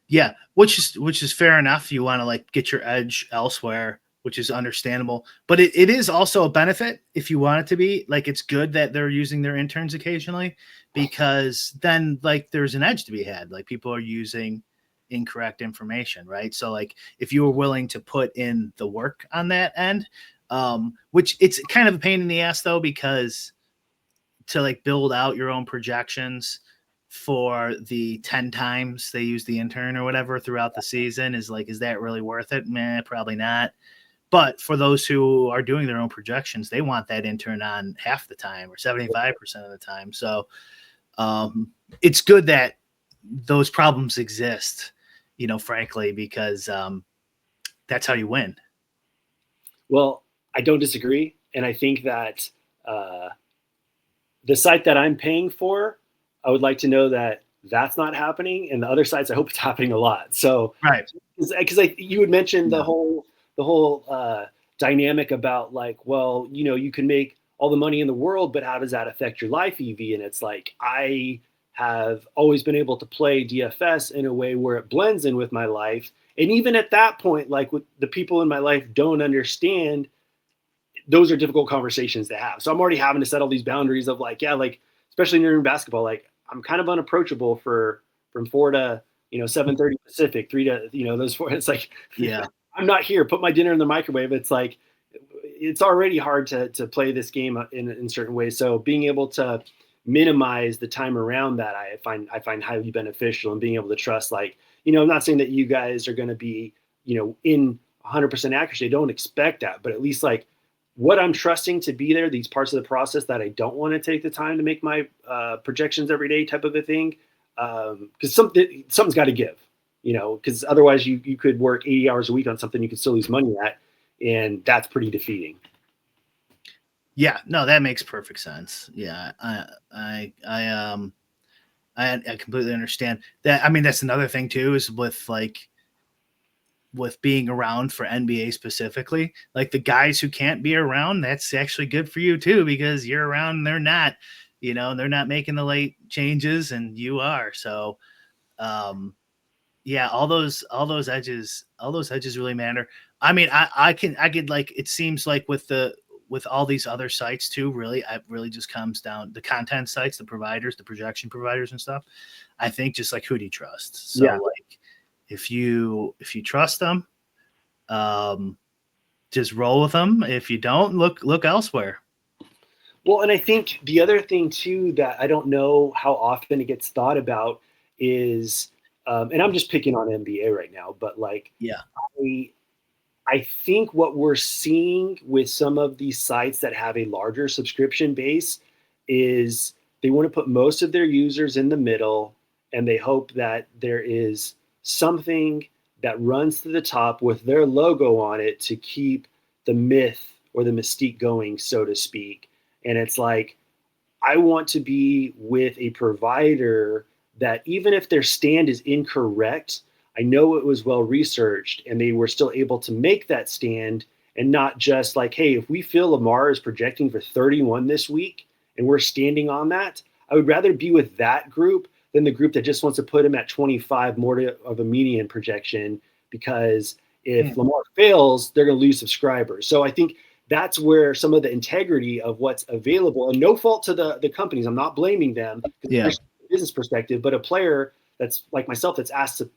yeah, which is fair enough. You want to get your edge elsewhere, which is understandable. But it is also a benefit if you want it to be. It's good that they're using their interns occasionally, because then there's an edge to be had. People are using incorrect information, right? So if you were willing to put in the work on that end, which it's kind of a pain in the ass though, because to build out your own projections for the 10 times they use the intern or whatever throughout the season is that really worth it? Meh, probably not. But for those who are doing their own projections, they want that intern on half the time or 75% of the time. So it's good that those problems exist, frankly, because that's how you win. Well, I don't disagree. And I think that the site that I'm paying for, I would like to know that that's not happening. And the other sites, I hope it's happening a lot. So, right. Because you had mentioned the whole dynamic about you can make all the money in the world, but how does that affect your life, EV? And it's I have always been able to play DFS in a way where it blends in with my life. And even at that point, with the people in my life don't understand, those are difficult conversations to have. So I'm already having to set all these boundaries of especially during basketball, I'm kind of unapproachable from 4 to 7:30 Pacific, 3 to those 4. It's I'm not here. Put my dinner in the microwave. It's it's already hard to play this game in certain ways. So being able to minimize the time around that, I find highly beneficial, and being able to trust. I'm not saying that you guys are going to be in 100% accuracy. I don't expect that, but at least like what I'm trusting to be there, these parts of the process that I don't want to take the time to make my projections every day type of a thing. Because something's got to give, because otherwise you could work 80 hours a week on something you could still lose money at. And that's pretty defeating. Yeah, no, that makes perfect sense. Yeah. I completely understand that. I mean, that's another thing too, is with being around for NBA specifically, like the guys who can't be around, that's actually good for you too, because you're around and they're not, they're not making the late changes and you are. So, yeah, all those edges really matter. I mean, I could like, it seems like with all these other sites too, really, it really just comes down the content sites, the providers, the projection providers and stuff. I think just like, who do you trust? So like, if you trust them, just roll with them. If you don't, look elsewhere. Well, and I think the other thing too that I don't know how often it gets thought about is, and I'm just picking on NBA right now, but like, yeah, I think what we're seeing with some of these sites that have a larger subscription base is they want to put most of their users in the middle, and they hope that there is something that runs to the top with their logo on it to keep the myth or the mystique going, so to speak. And it's like, I want to be with a provider that even if their stand is incorrect, I know it was well researched and they were still able to make that stand, and not just like, hey, if we feel Lamar is projecting for 31 this week and we're standing on that, I would rather be with that group than the group that just wants to put him at 25 more of a median projection, because if Lamar fails, they're going to lose subscribers. So I think that's where some of the integrity of what's available, and no fault to the companies, I'm not blaming them, business perspective, but a player that's like myself that's asked to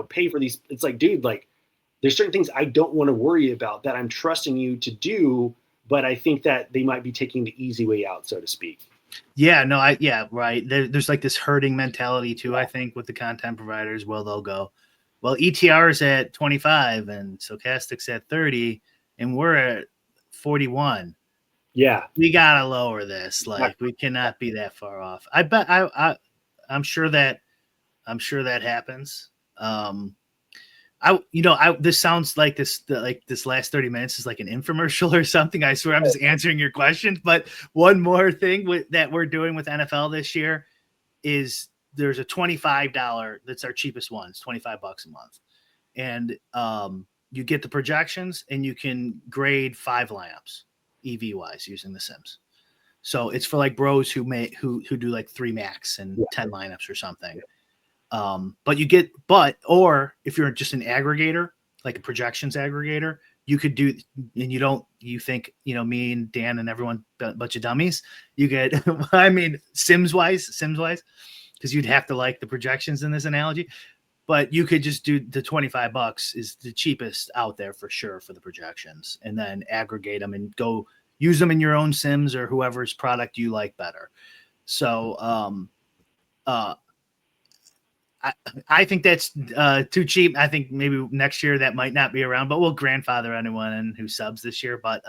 pay for these, it's like, dude, like there's certain things I don't want to worry about that I'm trusting you to do, but I think that they might be taking the easy way out, so to speak. Yeah, no, right. There's like this herding mentality too, I think, with the content providers. Well, they'll go, well, ETR's at 25 and Stochastic's at 30 and we're at 41. Yeah. We got to lower this. Like, we cannot be that far off. I bet I'm sure that happens. This sounds like this last 30 minutes is like an infomercial or something. I swear I'm just answering your questions. But one more thing that we're doing with NFL this year is there's a $25. That's our cheapest one. It's $25 a month. And you get the projections and you can grade 5 lineups EV wise using the Sims. So it's for like bros who do like 3 max and 10 lineups or something. Or if you're just an aggregator, like a projections aggregator, you could do, and you think, me and Dan and everyone, a bunch of dummies, you get, I mean, Sims wise, because you'd have to like the projections in this analogy, but you could just do the $25 is the cheapest out there for sure for the projections, and then aggregate them and go use them in your own Sims or whoever's product you like better. So, I think that's too cheap. I think maybe next year that might not be around, but we'll grandfather anyone who subs this year. But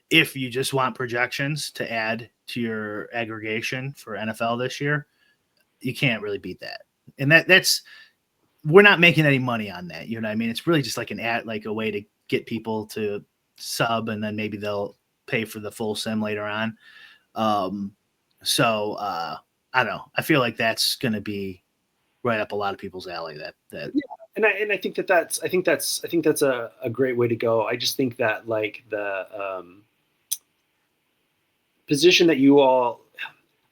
if you just want projections to add to your aggregation for NFL this year, you can't really beat that. And that's we're not making any money on that. You know what I mean? It's really just like an ad, like a way to get people to sub, and then maybe they'll pay for the full sim later on. I don't know. I feel like that's going to be right up a lot of people's alley. That. Yeah. And I think that's a great way to go. I just think that like the position that you all,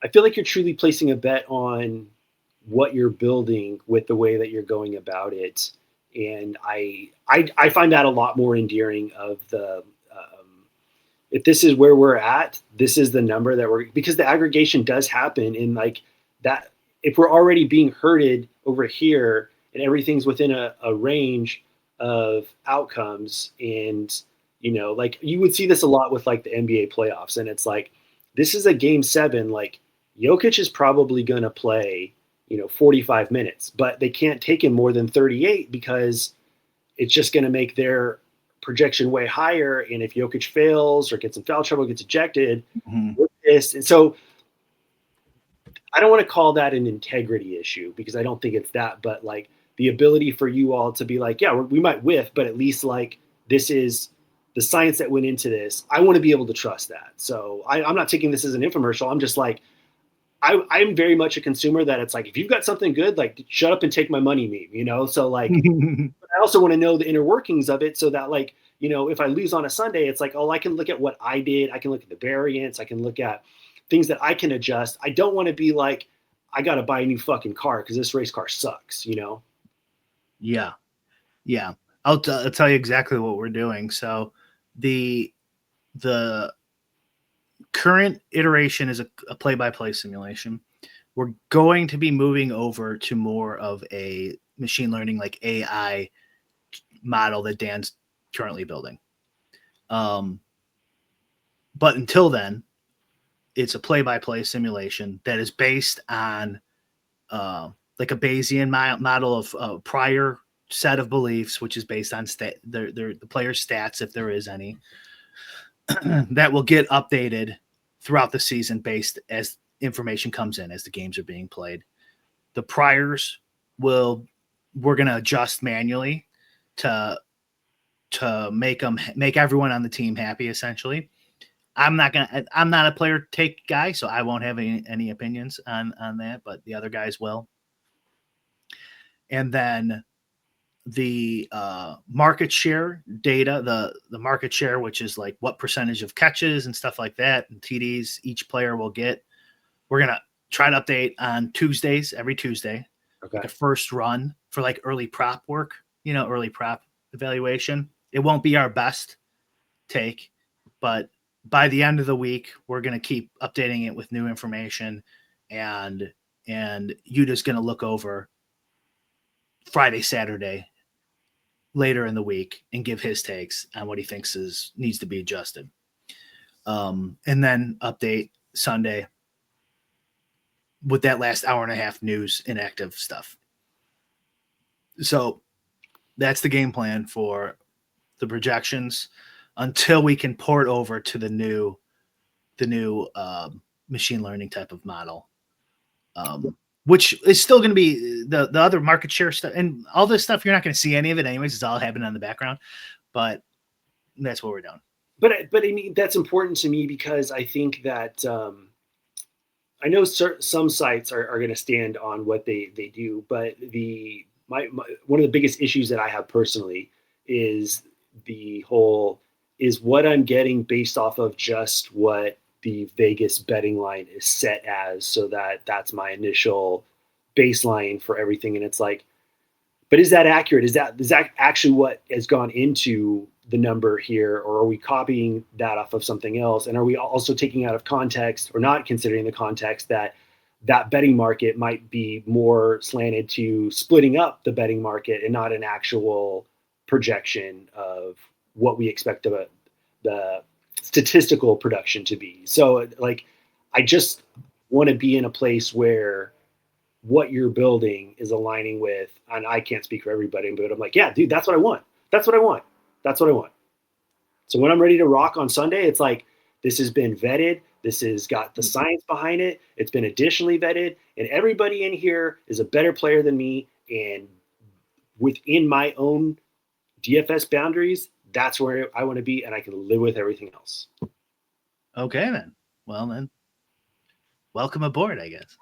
I feel like you're truly placing a bet on what you're building with the way that you're going about it. And I find that a lot more endearing of the, if this is where we're at, this is the number that because the aggregation does happen in like that. If we're already being herded over here and everything's within a range of outcomes, and, like you would see this a lot with like the NBA playoffs, and it's like, this is a game 7, like Jokic is probably going to play, 45 minutes, but they can't take him more than 38 because it's just going to make their projection way higher. And if Jokic fails or gets in foul trouble, gets ejected, with this. And so I don't want to call that an integrity issue because I don't think it's that, but like the ability for you all to be like, yeah, we might whiff, but at least like this is the science that went into this. I want to be able to trust that. So I'm not taking this as an infomercial. I'm just like, I'm very much a consumer that it's like, if you've got something good, like shut up and take my money, meme, you know? So like, I also want to know the inner workings of it so that like, you know, if I lose on a Sunday, it's like, oh, I can look at what I did. I can look at the variance. I can look at things that I can adjust. I don't want to be like, I got to buy a new fucking car because this race car sucks, you know? Yeah. Yeah. I'll tell you exactly what we're doing. So the current iteration is a play-by-play simulation. We're going to be moving over to more of a machine learning, like AI model that Dan's currently building. But until then, it's a play-by-play simulation that is based on like a Bayesian model of prior set of beliefs, which is based on the player's stats, if there is any, that will get updated throughout the season based as information comes in as the games are being played. The priors we're going to adjust manually to make everyone on the team happy, essentially. I'm not a player take guy, so I won't have any opinions on that, but the other guys will. And then the market share data, the market share, which is like what percentage of catches and stuff like that, and TDs each player will get. We're going to try to update on Tuesdays, every Tuesday. Okay. Like a first run for like early prop work, early prop evaluation. It won't be our best take, but by the end of the week, we're going to keep updating it with new information, and Yuta's going to look over Friday, Saturday, later in the week and give his takes on what he thinks needs to be adjusted. And then update Sunday with that last hour and a half news and active stuff. So that's the game plan for the projections until we can port over to the new machine learning type of model, which is still going to be the other market share stuff and all this stuff. You're not going to see any of it anyways. It's all happening in the background, but that's what we're doing. But I mean, that's important to me because I think that I know some sites are going to stand on what they do, but one of the biggest issues that I have personally is is what I'm getting based off of just what the Vegas betting line is set as, so that's my initial baseline for everything. And it's like, but is that accurate? Is that actually what has gone into the number here, or are we copying that off of something else? And are we also taking out of context or not considering the context that betting market might be more slanted to splitting up the betting market and not an actual projection of what we expect the statistical production to be? So like, I just want to be in a place where what you're building is aligning with, and I can't speak for everybody, but I'm like, yeah, dude, that's what I want. That's what I want. That's what I want. So when I'm ready to rock on Sunday, it's like, this has been vetted. This has got the science behind it. It's been additionally vetted. And everybody in here is a better player than me. And within my own DFS boundaries, that's where I want to be. And I can live with everything else. Okay, then. Well, then, welcome aboard, I guess.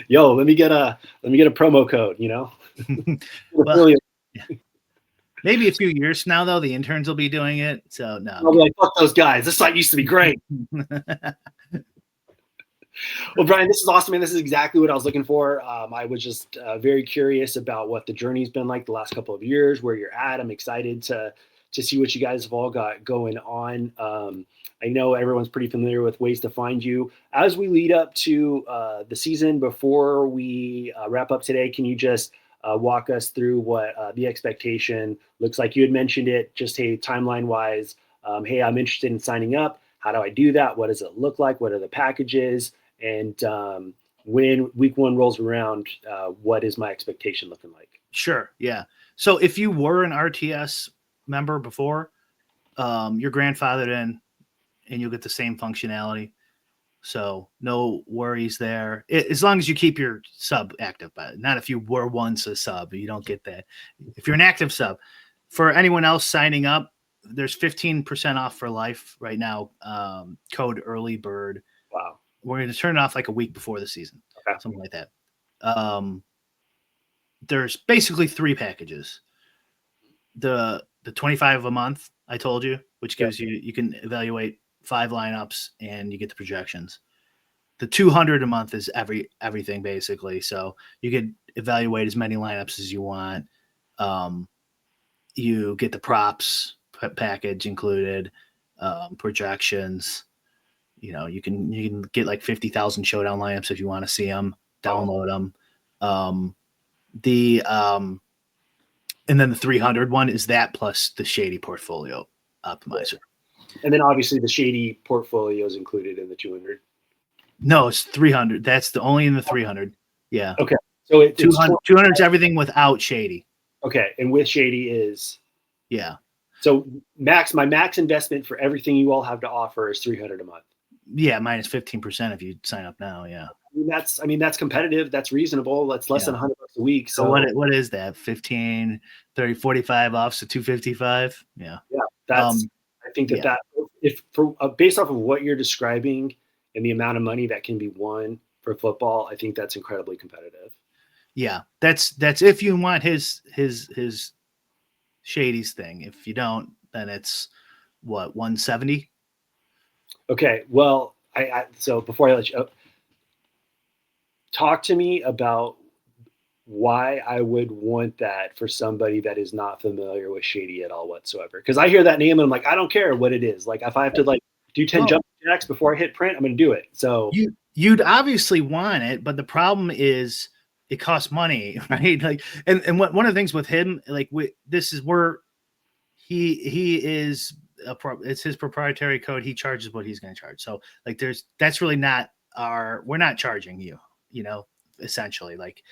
Yo, let me get a promo code, you know? Well, yeah. Maybe a few years from now, though, the interns will be doing it. So no, I'll be like, fuck those guys. This site used to be great. Well, Brian, this is awesome, man. This is exactly what I was looking for. I was just very curious about what the journey's been like the last couple of years, where you're at. I'm excited to see what you guys have all got going on. I know everyone's pretty familiar with ways to find you. As we lead up to the season, before we wrap up today, can you just walk us through what the expectation looks like? You had mentioned it, just hey, timeline-wise, hey, I'm interested in signing up. How do I do that? What does it look like? What are the packages? And when week one rolls around, what is my expectation looking like? Sure. Yeah. So if you were an RTS member before, you're grandfathered in and you'll get the same functionality. So no worries there. As long as you keep your sub active, but not if you were once a sub, you don't get that. If you're an active sub, for anyone else signing up, there's 15% off for life right now. Code early bird. Wow. We're going to turn it off like a week before the season, something like that. There's basically 3 packages. The 25 a month I told you, which gives you can evaluate 5 lineups and you get the projections. The 200 a month is everything basically. So you could evaluate as many lineups as you want. You get the props package included, projections. You know, you can get like 50,000 showdown lineups if you want to see them. Download them. And then the 300 one is that plus the Shady portfolio optimizer. And then obviously the Shady portfolio is included in the 200. No, it's 300. That's only in the 300. Yeah. Okay. So 200 is everything without Shady. Okay. And with Shady is. Yeah. So my max investment for everything you all have to offer is 300 a month. Yeah. Minus 15% if you sign up now. Yeah. I mean, that's competitive. That's reasonable. That's less than $100 a week. So what is that? 15, 30, 45 off. So 255. Yeah. Yeah. That's, I think that if for based off of what you're describing and the amount of money that can be won for football, I think that's incredibly competitive. Yeah. That's if you want his Shady's thing. If you don't, then it's what, 170? Okay. Well, so before I let you talk to me about why I would want that for somebody that is not familiar with Shady at all whatsoever. Because I hear that name and I'm like, I don't care what it is. Like if I have to do 10 jump jacks before I hit print, I'm going to do it. So you'd obviously want it, but the problem is it costs money, right? Like, and one of the things with him, like this is where he is it's his proprietary code. He charges what he's going to charge. So like that's really not we're not charging you, essentially like,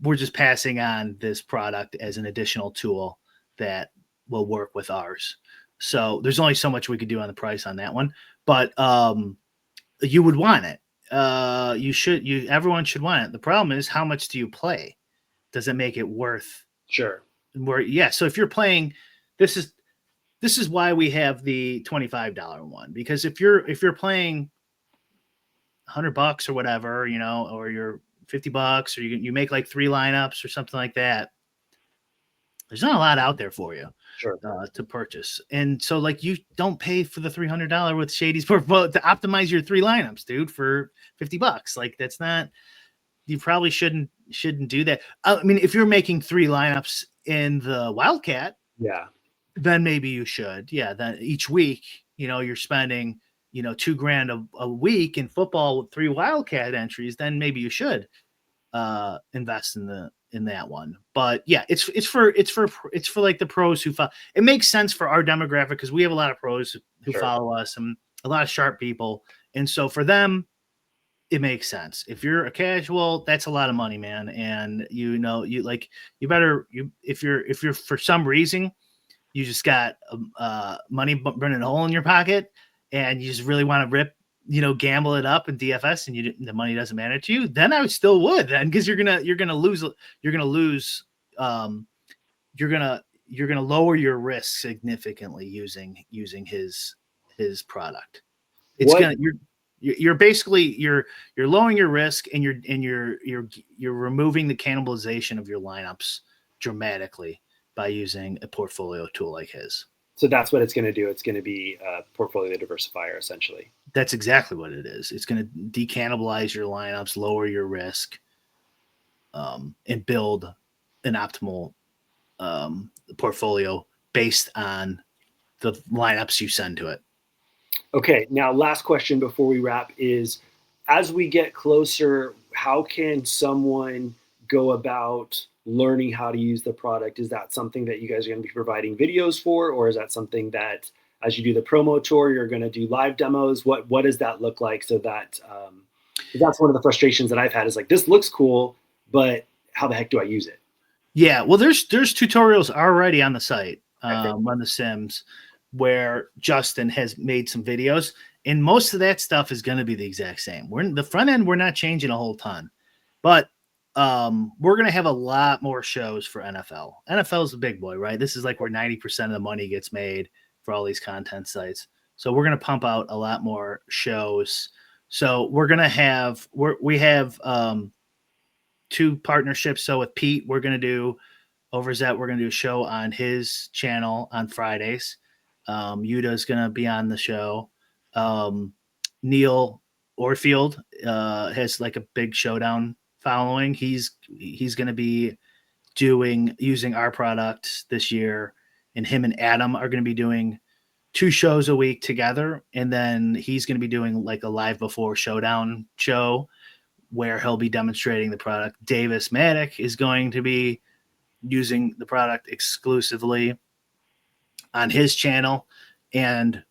we're just passing on this product as an additional tool that will work with ours. So there's only so much we could do on the price on that one, but you would want it. Everyone should want it. The problem is, how much do you play? Does it make it worth? Sure. So if you're playing, this is why we have the $25 one, because if you're playing $100 or whatever, or you're $50 or you make like 3 lineups or something like that, there's not a lot out there for you. Sure. To purchase. And so like you don't pay for the $300 with Shady's portfolio to optimize your 3 lineups, dude, for $50. Like that's not, you probably shouldn't do that. I mean, if you're making 3 lineups in the Wildcat, then maybe you should. Yeah. Then each week, you're spending, $2,000 a week in football with 3 Wildcat entries, then maybe you should invest in that one. But yeah, it's for like the pros who follow. It makes sense for our demographic because we have a lot of pros who follow us and a lot of sharp people, and so for them it makes sense. If you're a casual, that's a lot of money, man. And if you're for some reason you just got money burning a hole in your pocket and you just really want to rip, gamble it up in DFS and the money doesn't matter to you, then I still would, then, because you're gonna lose. You're gonna lower your risk significantly using his product. You're basically you're lowering your risk and you're removing the cannibalization of your lineups dramatically by using a portfolio tool like his. So that's what it's going to do. It's going to be a portfolio diversifier, essentially. That's exactly what it is. It's going to decannibalize your lineups, lower your risk, and build an optimal portfolio based on the lineups you send to it. Okay. Now, last question before we wrap is, as we get closer, how can someone go about learning how to use the product? Is that something that you guys are going to be providing videos for, or is that something that as you do the promo tour, you're going to do live demos? What does that look like? So that that's one of the frustrations that I've had is like, this looks cool, but how the heck do I use it? Yeah, well, there's tutorials already on the site, on the Sims, where Justin has made some videos, and most of that stuff is going to be the exact same. We're in the front end, we're not changing a whole ton, but we're going to have a lot more shows for NFL. NFL is the big boy, right? This is like where 90% of the money gets made for all these content sites. So we're going to pump out a lot more shows. So we're going to have we have 2 partnerships. So with Pete, we're going to do over Zet, we're going to do a show on his channel on Fridays. Yuta's going to be on the show. Neil Orfield has like a big showdown following. He's going to be using our product this year, and him and Adam are going to be doing 2 shows a week together, and then he's going to be doing like a live before showdown show where he'll be demonstrating the product. Davis Maddock is going to be using the product exclusively on his channel, and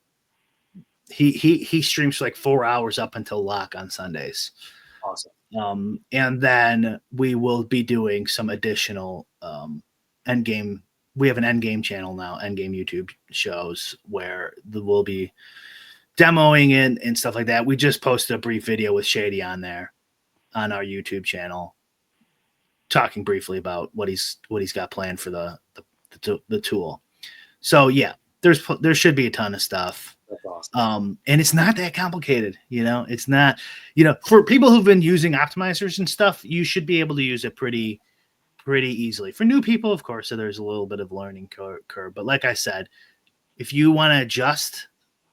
he streams for like 4 hours up until lock on Sundays. Awesome. And then we will be doing some additional Endgame. We have an Endgame channel now, Endgame YouTube shows where we'll be demoing it and stuff like that. We just posted a brief video with Shady on there on our YouTube channel, talking briefly about what he's got planned for the tool. So yeah, there should be a ton of stuff. That's awesome. And it's not that complicated, it's not, for people who've been using optimizers and stuff, you should be able to use it pretty easily. For new people, of course, so there's a little bit of learning curve. But like I said, if you want to adjust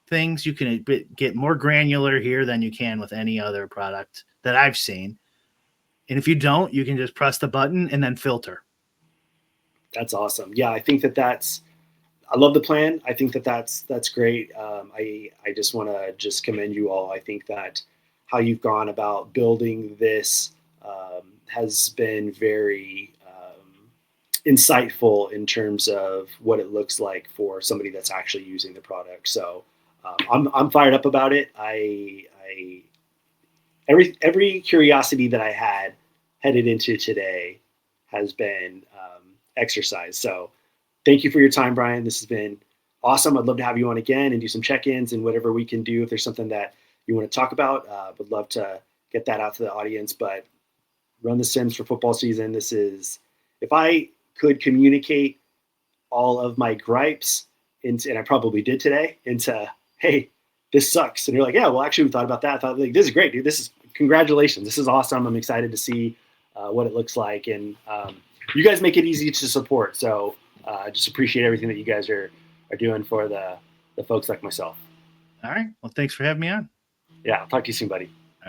things, you can get more granular here than you can with any other product that I've seen. And if you don't, you can just press the button and then filter. That's awesome. Yeah, I think I love the plan. I think that's great. I just want to just commend you all. I think that how you've gone about building this has been very insightful in terms of what it looks like for somebody that's actually using the product. So I'm fired up about it. Every curiosity that I had headed into today has been exercised. So thank you for your time, Brian. This has been awesome. I'd love to have you on again and do some check-ins and whatever we can do. If there's something that you want to talk about, would love to get that out to the audience. But run the Sims for football season. If I could communicate all of my gripes into, and I probably did today, into, hey, this sucks. And you're like, yeah, well, actually we thought about that. I thought, like, this is great, dude. Congratulations. This is awesome. I'm excited to see what it looks like. And you guys make it easy to support. So I just appreciate everything that you guys are doing for the folks like myself. All right. Well, thanks for having me on. Yeah. I'll talk to you soon, buddy.